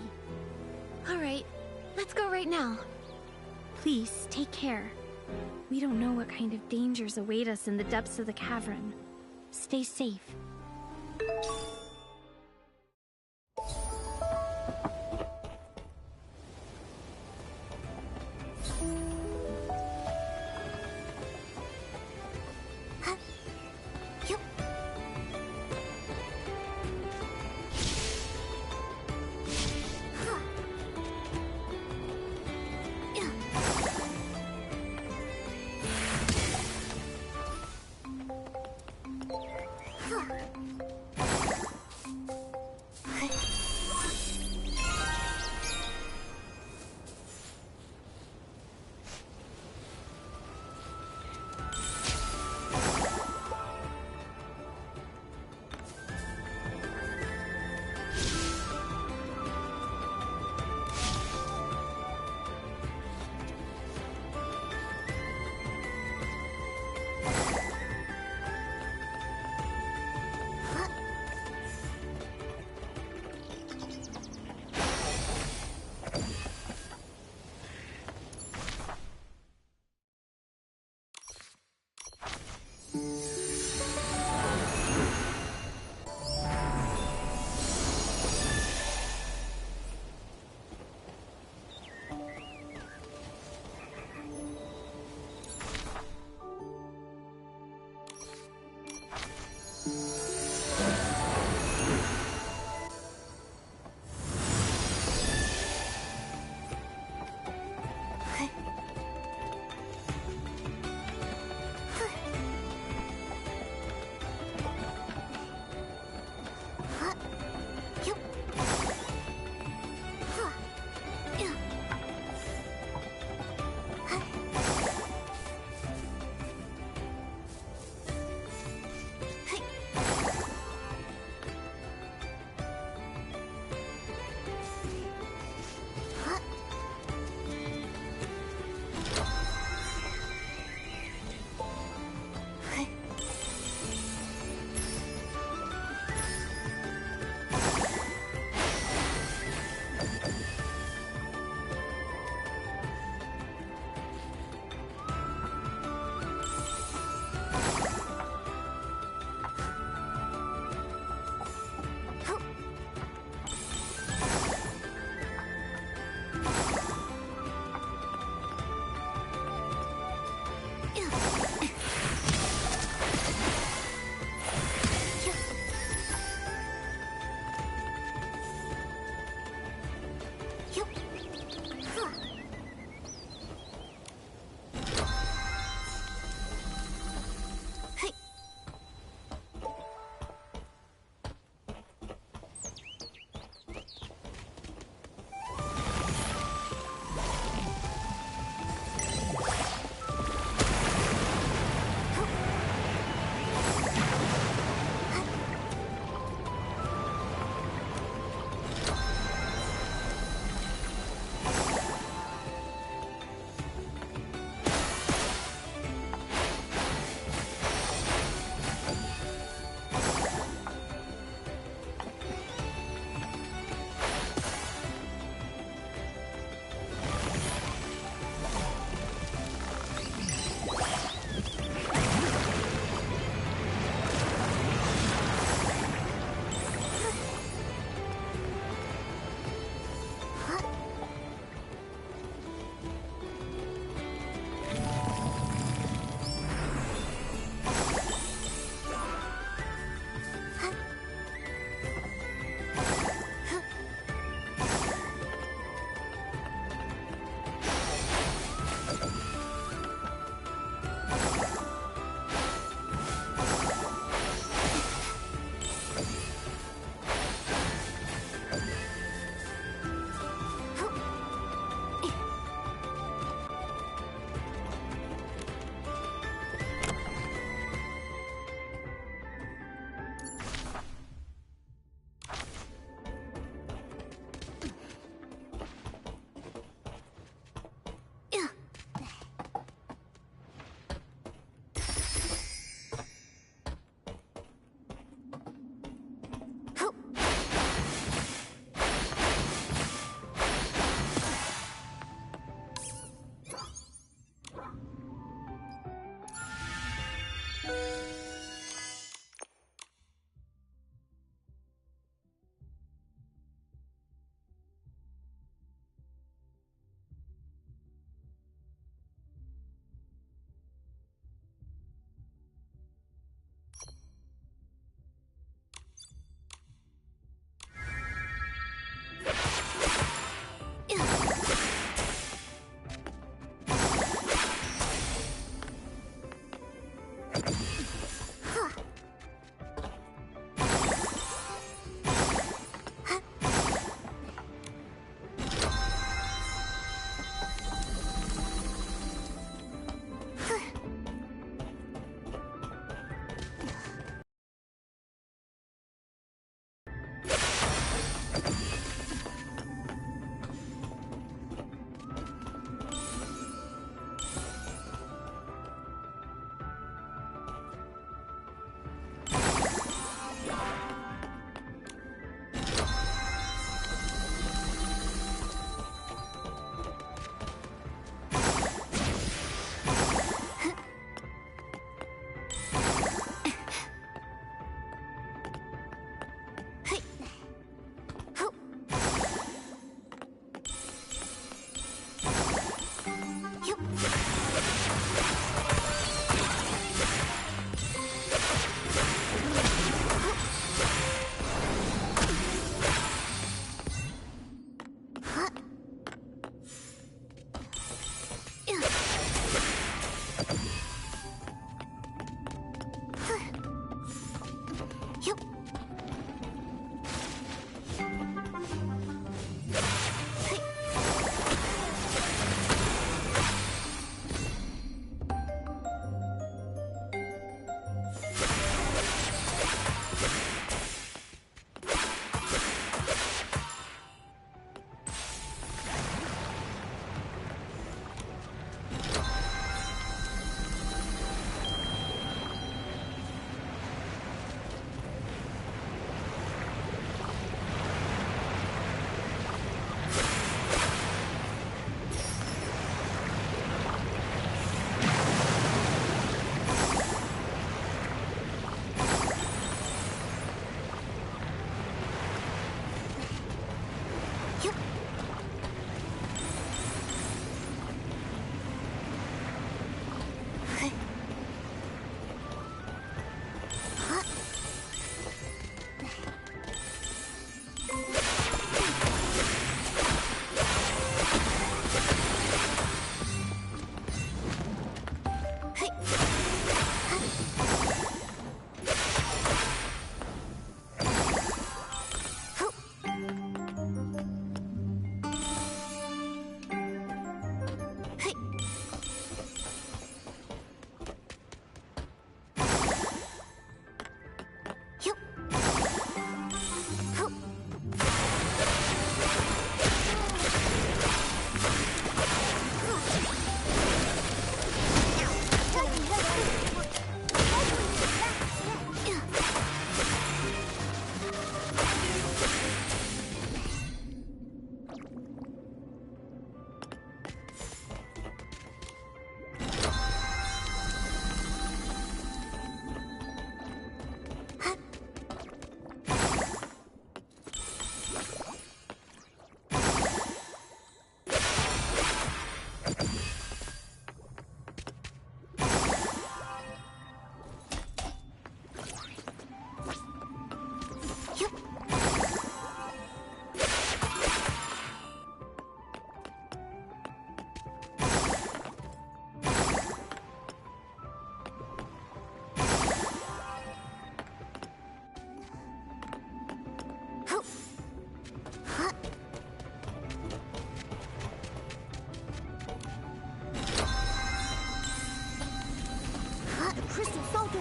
Alright, let's go right now. Please, take care. We don't know what kind of dangers await us in the depths of the cavern. Stay safe.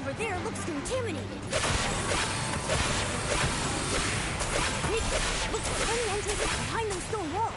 over there looks contaminated. Nikki, looks like any entrance is behind those stone walls.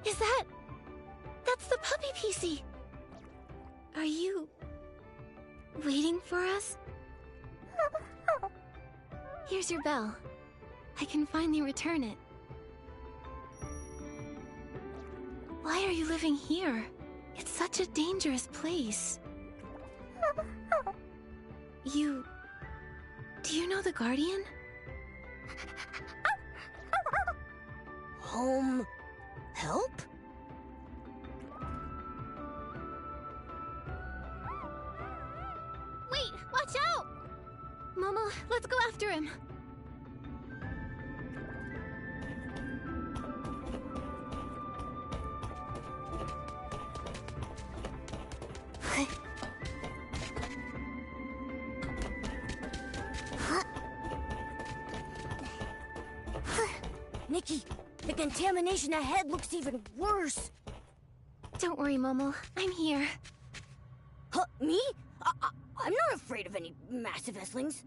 Is that... That's the puppy PC. Are you... waiting for us? Here's your bell. I can finally return it. Why are you living here? It's such a dangerous place. You... Do you know the Guardian? Home... help? Wait! Watch out! Momo, let's go after him. Nikki, the contamination ahead looks even worse. Don't worry, Momo. I'm here. Huh? Me? I'm not afraid of any massive Esslings.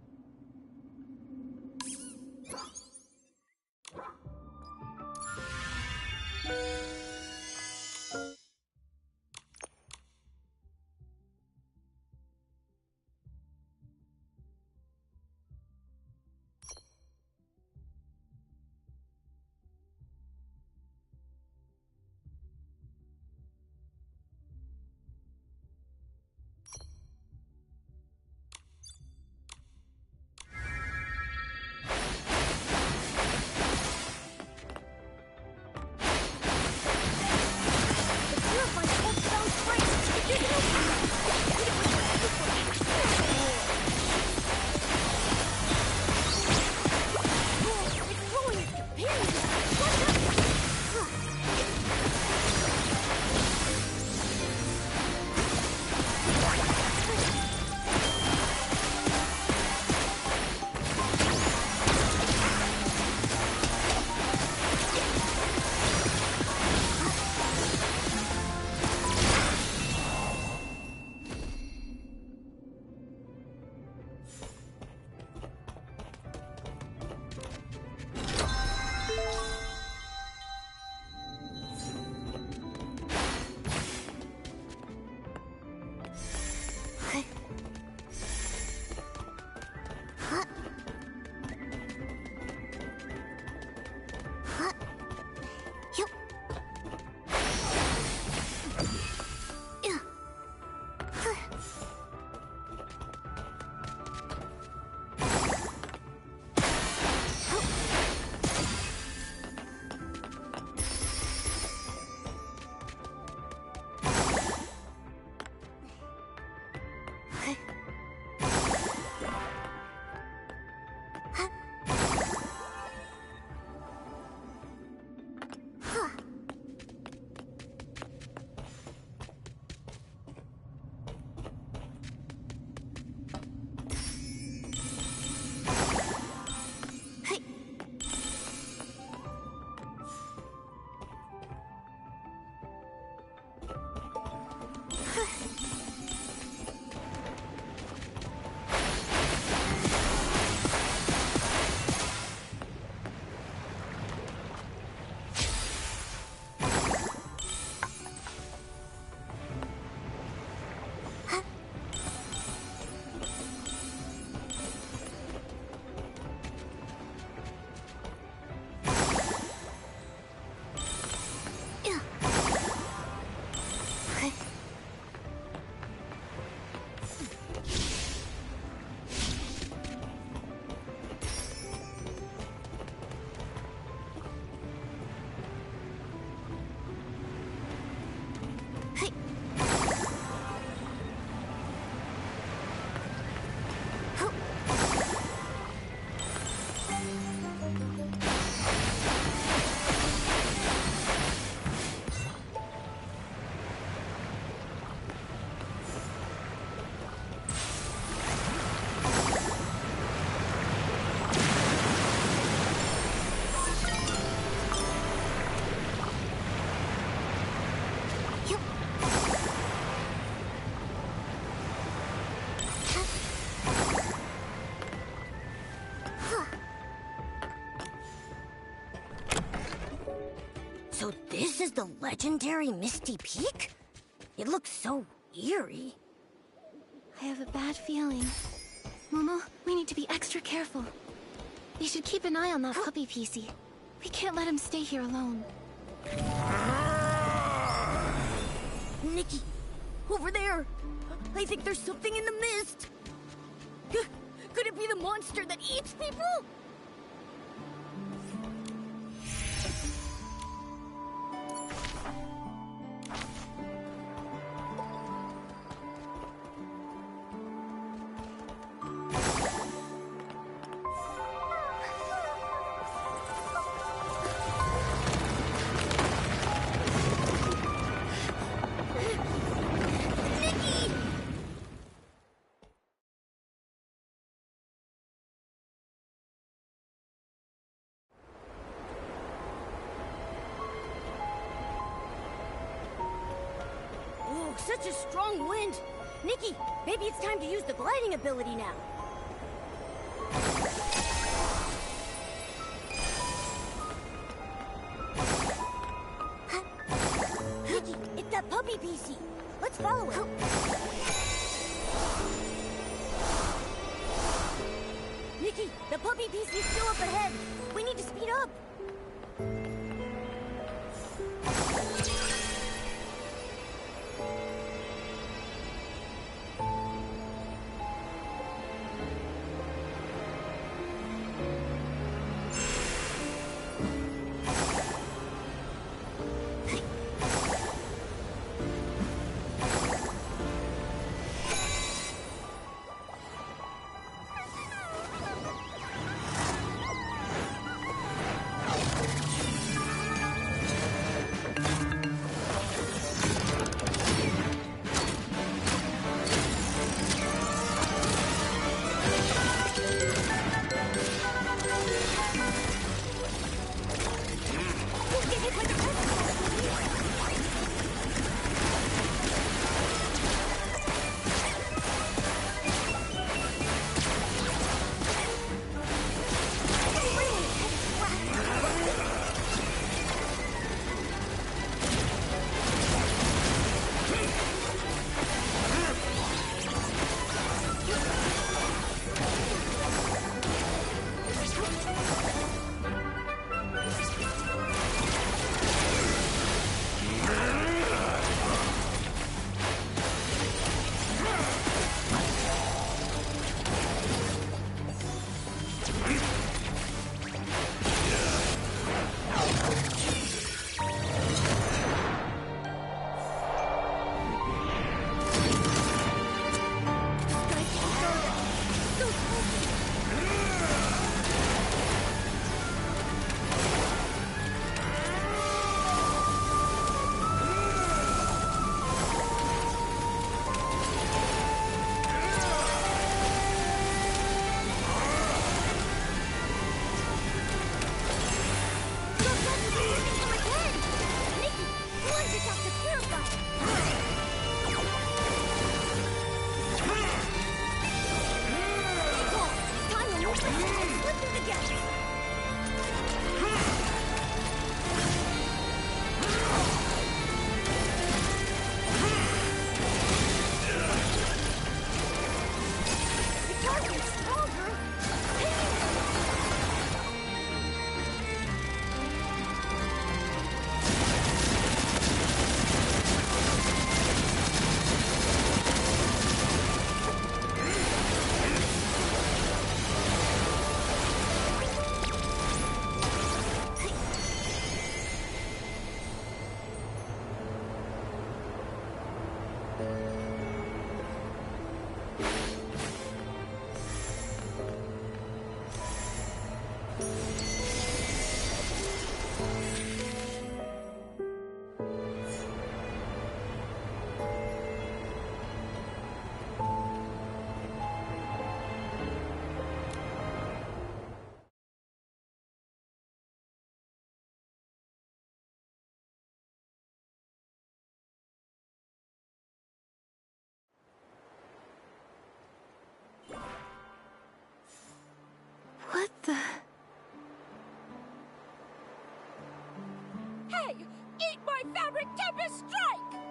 is the legendary Misty Peak? It looks so eerie. I have a bad feeling. Momo, we need to be extra careful. We should keep an eye on that puppy PC. We can't let him stay here alone. Nikki, over there. I think there's something in the mist. Could it be the monster that eats people? Such a strong wind! Nikki, maybe it's time to use the gliding ability now. Nikki, it's that puppy PC. Let's follow it. Nikki, the puppy PC is still up ahead. We need to speed up. Hey! Eat my fabric tempest strike!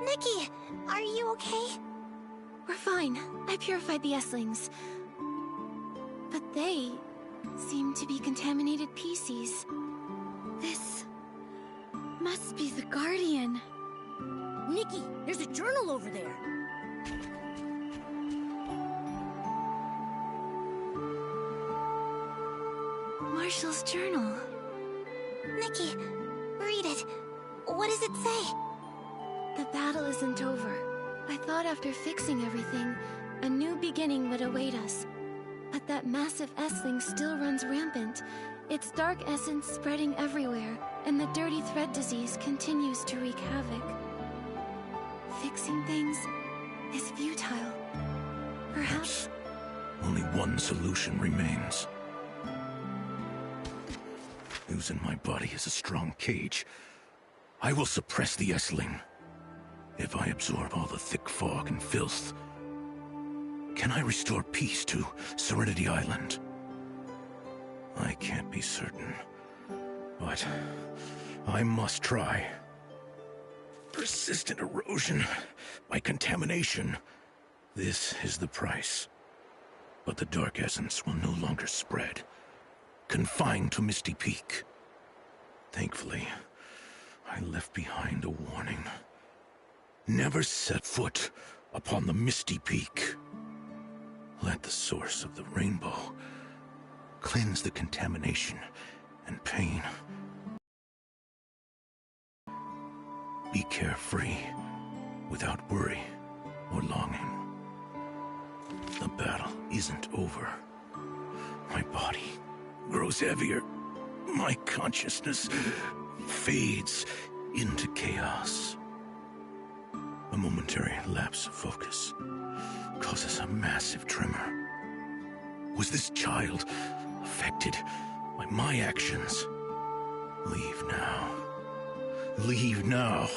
Nikki, are you okay? We're fine. I purified the S-lings. But they seem to be contaminated PCs. This must be the Guardian. Nikki, there's a journal over there. Marshall's journal. Nikki, read it. What does it say? The battle isn't over. I thought after fixing everything, a new beginning would await us. But that massive S-ling still runs rampant, its dark essence spreading everywhere, and the dirty thread disease continues to wreak havoc. Fixing things is futile. Perhaps... Only one solution remains. Using my body as a strong cage, I will suppress the S-ling. If I absorb all the thick fog and filth, can I restore peace to Serenity Island? I can't be certain, but I must try. Persistent erosion by contamination. This is the price. But the dark essence will no longer spread, confined to Misty Peak. Thankfully, I left behind a warning. Never set foot upon the Misty Peak. Let the source of the rainbow cleanse the contamination and pain. Be carefree, without worry or longing. The battle isn't over. My body grows heavier. My consciousness fades into chaos. A momentary lapse of focus causes a massive tremor. Was this child affected by my actions? Leave now. Leave now.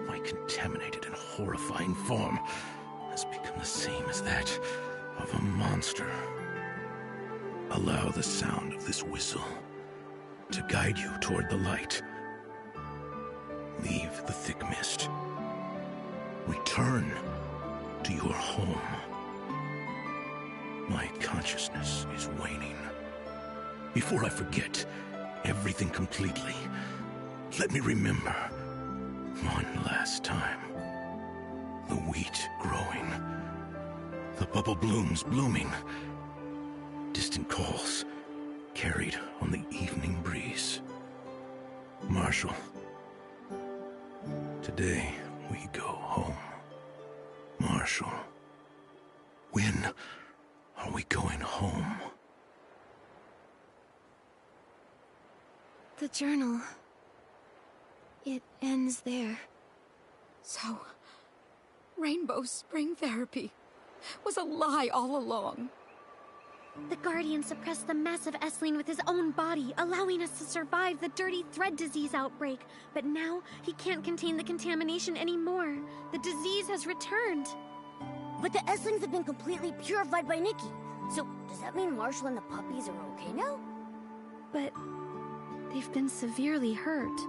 My contaminated and horrifying form has become the same as that of a monster. Allow the sound of this whistle to guide you toward the light. Leave the thick mist. Return to your home. My consciousness is waning. Before I forget everything completely, let me remember one last time. The wheat growing, the bubble blooms blooming, distant calls carried on the evening breeze. Marshall, today we go home. Marshall, when are we going home? The journal... it ends there. So, Rainbow Spring Therapy was a lie all along. The Guardian suppressed the massive S-ling with his own body, allowing us to survive the dirty thread disease outbreak. But now, he can't contain the contamination anymore. The disease has returned. But the S-lings have been completely purified by Nikki. So, does that mean Marshall and the puppies are okay now? But they've been severely hurt.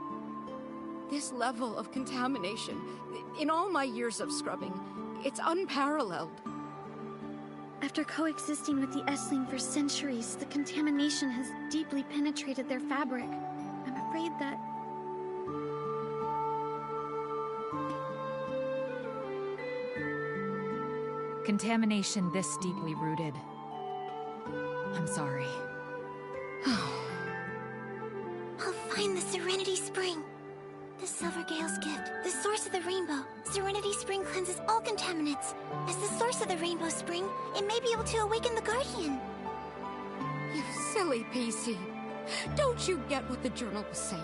This level of contamination, in all my years of scrubbing, it's unparalleled. After coexisting with the S-ling for centuries, the contamination has deeply penetrated their fabric. I'm afraid that... Contamination this deeply rooted. I'm sorry. I'll find the Serenity Spring. The Silver Gale's gift, the source of the rainbow. Serenity Spring cleanses all contaminants. As the source of the Rainbow Spring, it may be able to awaken the Guardian. You silly PC. Don't you get what the journal was saying?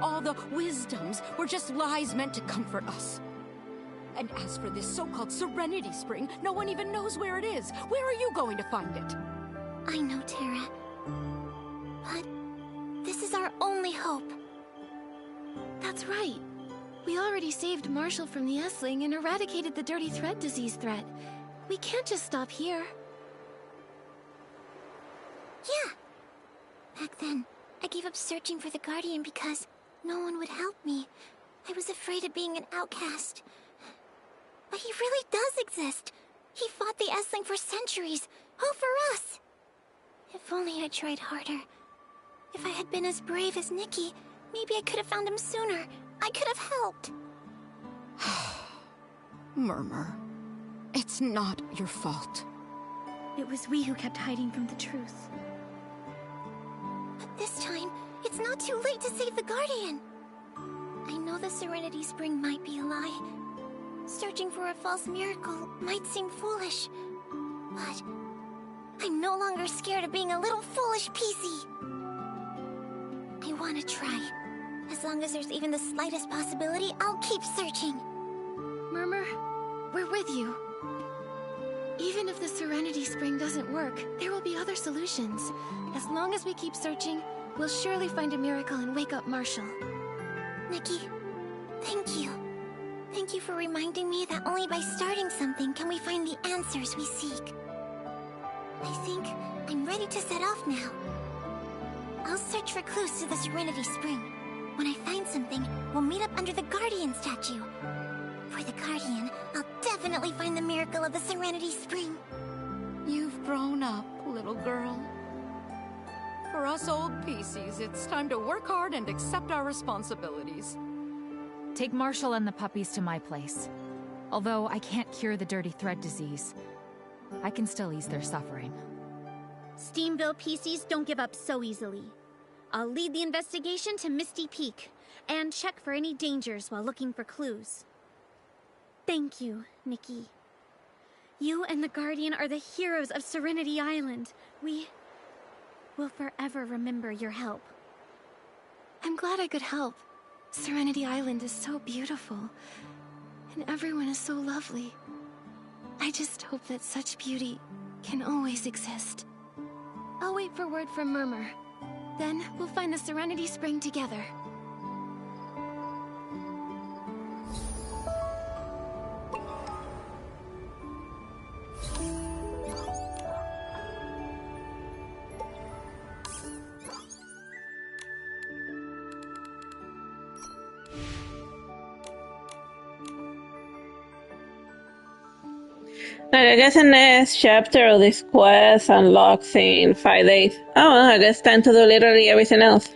All the wisdoms were just lies meant to comfort us. And as for this so-called Serenity Spring, no one even knows where it is. Where are you going to find it? I know, Tara. But this is our only hope. That's right. We already saved Marshall from the S-ling and eradicated the dirty thread disease threat. We can't just stop here. Yeah. Back then, I gave up searching for the Guardian because no one would help me. I was afraid of being an outcast. But he really does exist. He fought the S-Ling for centuries, all for us. If only I tried harder. If I had been as brave as Nikki, maybe I could have found him sooner. I could have helped. Murmur, it's not your fault. It was we who kept hiding from the truth. But this time, it's not too late to save the Guardian. I know the Serenity Spring might be a lie. Searching for a false miracle might seem foolish. But I'm no longer scared of being a little foolish PC. I want to try. As long as there's even the slightest possibility, I'll keep searching. Murmur, we're with you. Even if the Serenity Spring doesn't work, there will be other solutions. As long as we keep searching, we'll surely find a miracle and wake up Marshall. Nikki, thank you. Thank you for reminding me that only by starting something can we find the answers we seek. I think I'm ready to set off now. I'll search for clues to the Serenity Spring. When I find something, we'll meet up under the Guardian statue. For the Guardian, I'll definitely find the miracle of the Serenity Spring. You've grown up, little girl. For us old PCs, it's time to work hard and accept our responsibilities. Take Marshall and the puppies to my place. Although I can't cure the dirty thread disease, I can still ease their suffering. Steamville PCs don't give up so easily. I'll lead the investigation to Misty Peak, and check for any dangers while looking for clues. Thank you, Nikki. You and the Guardian are the heroes of Serenity Island. We will forever remember your help. I'm glad I could help. Serenity Island is so beautiful, and everyone is so lovely. I just hope that such beauty can always exist. I'll wait for word from Murmur. Then we'll find the Serenity Spring together. Like, I guess the next chapter of this quest unlocks in 5 days. Oh, well, I guess time to do literally everything else.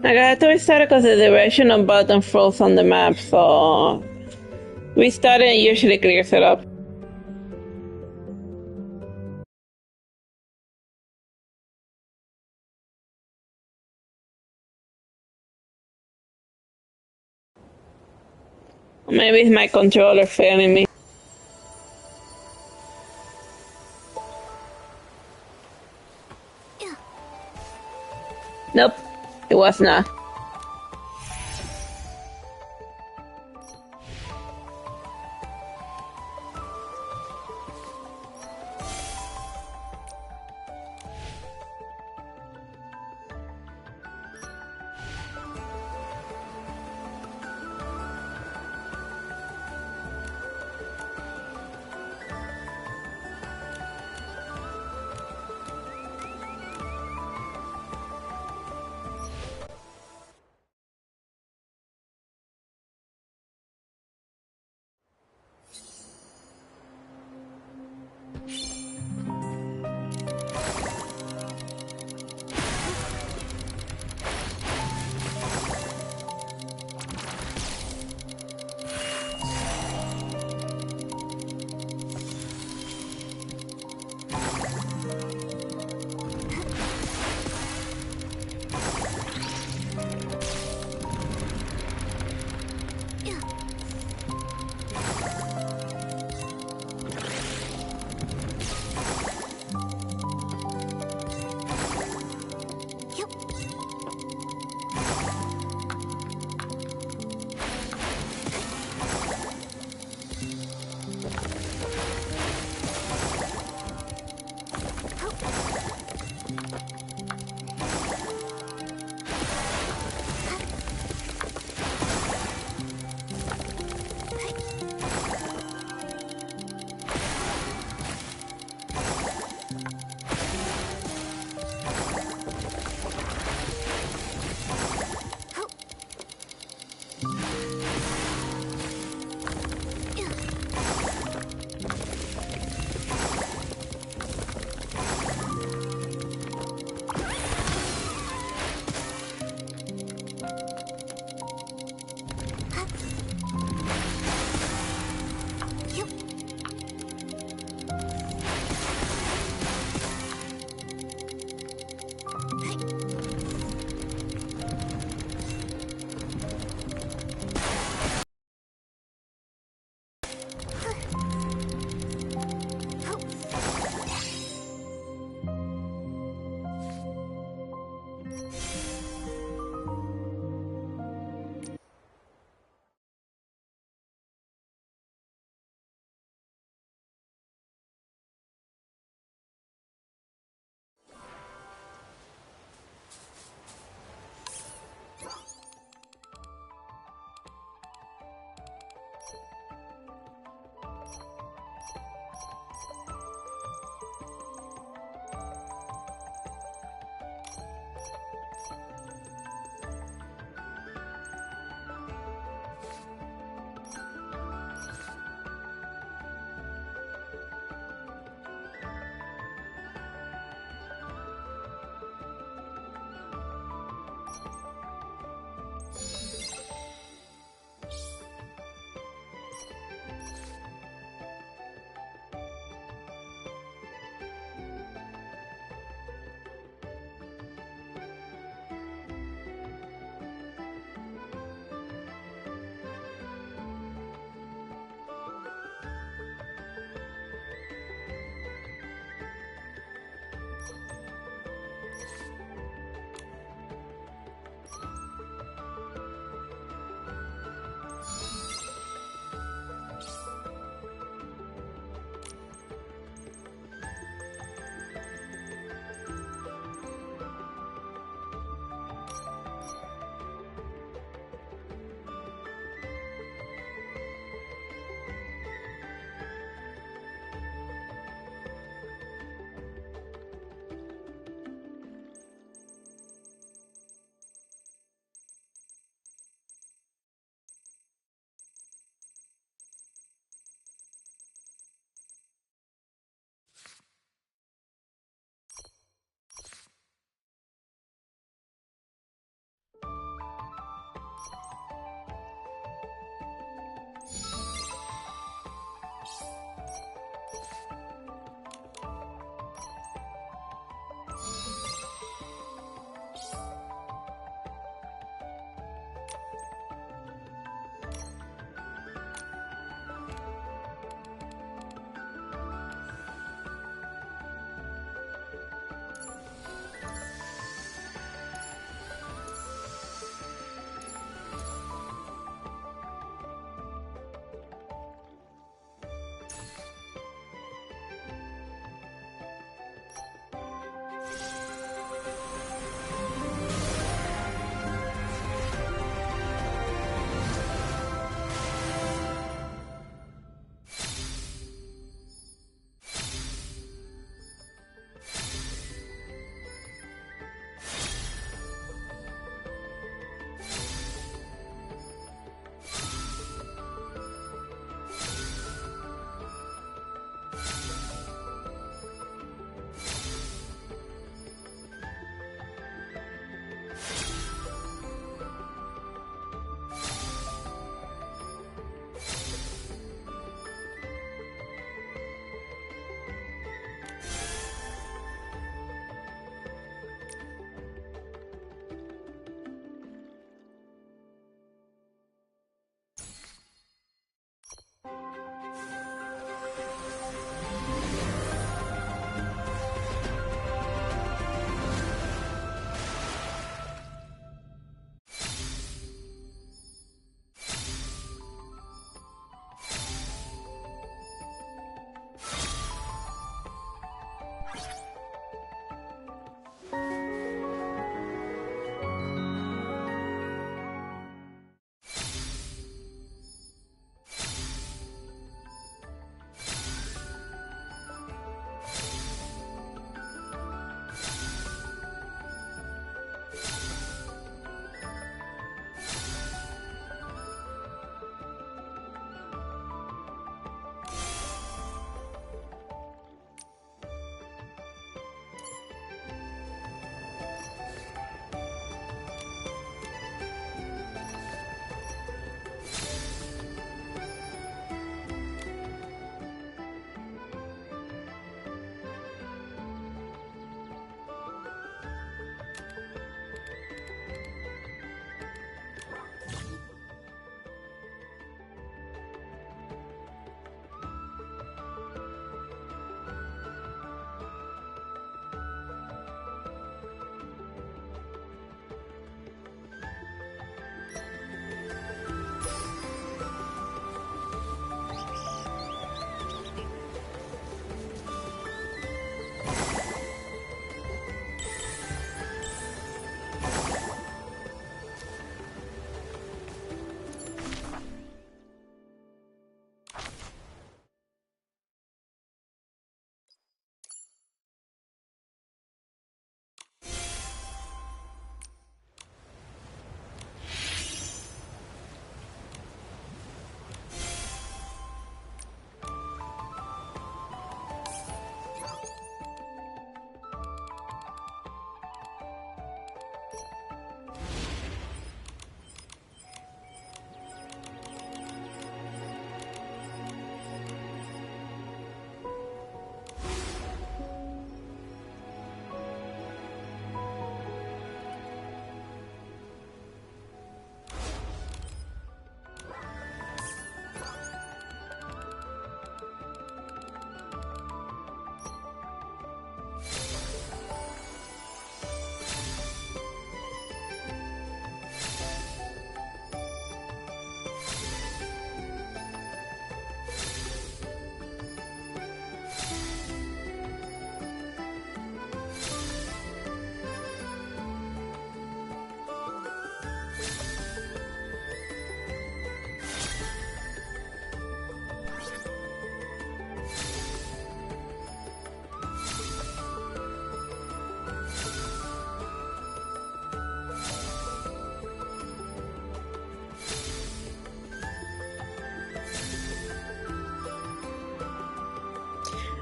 I had to restart because the directional button froze on the map, so restarting usually clears it up. Maybe it's my controller failing me. Nope, it was not.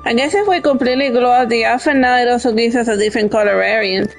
I guess if we completely glow out the outfit now, it also gives us a different color variant.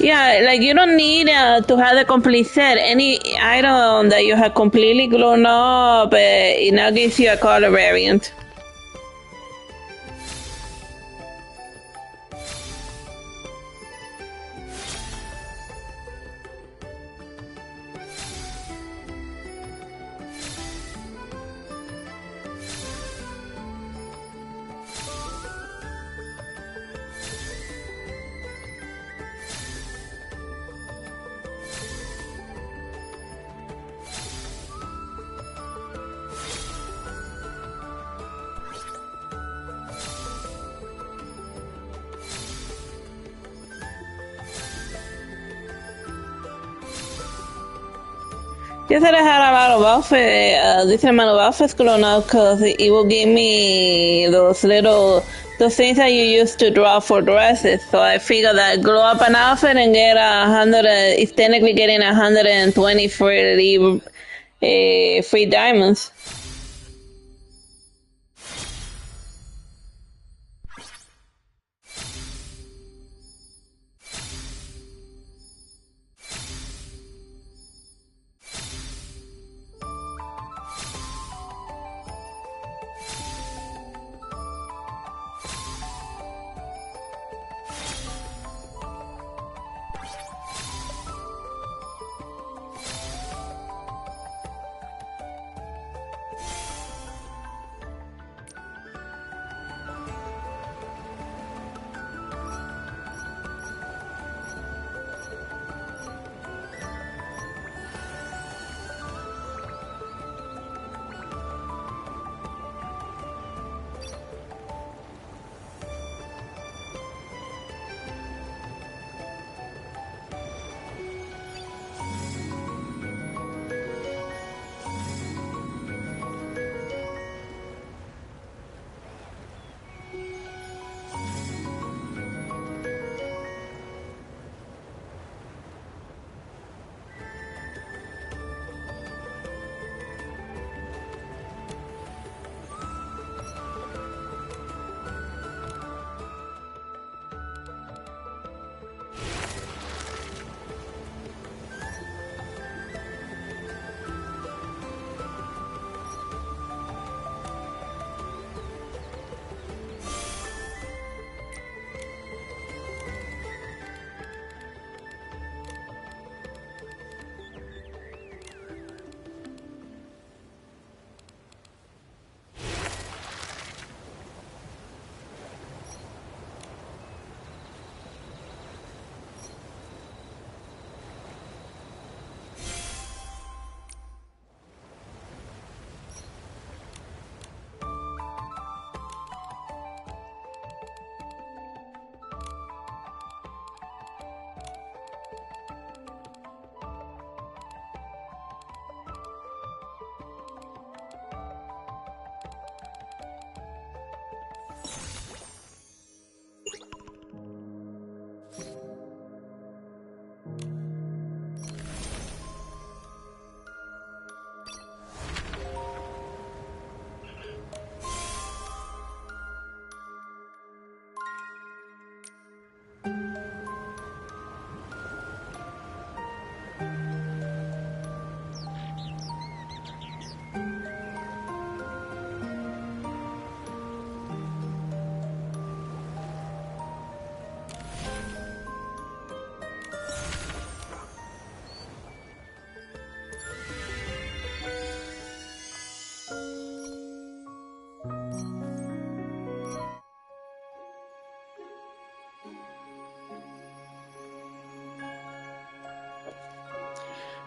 Yeah, like you don't need to have the complete set. Any item that you have completely grown up, it now gives you a color variant. Yes, I had a lot of outfits, different amount of outfits grown up because it will give me those things that you used to draw for dresses. So I figured that grow up an outfit and get 100, it's technically getting 120 free diamonds.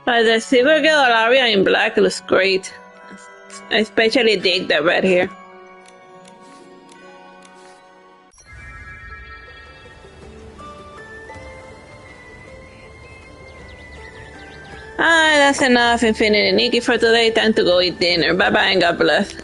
The silver Galleria in black looks great. I especially dig that red here. That's enough Infinity Nikki for today. Time to go eat dinner. Bye bye and God bless.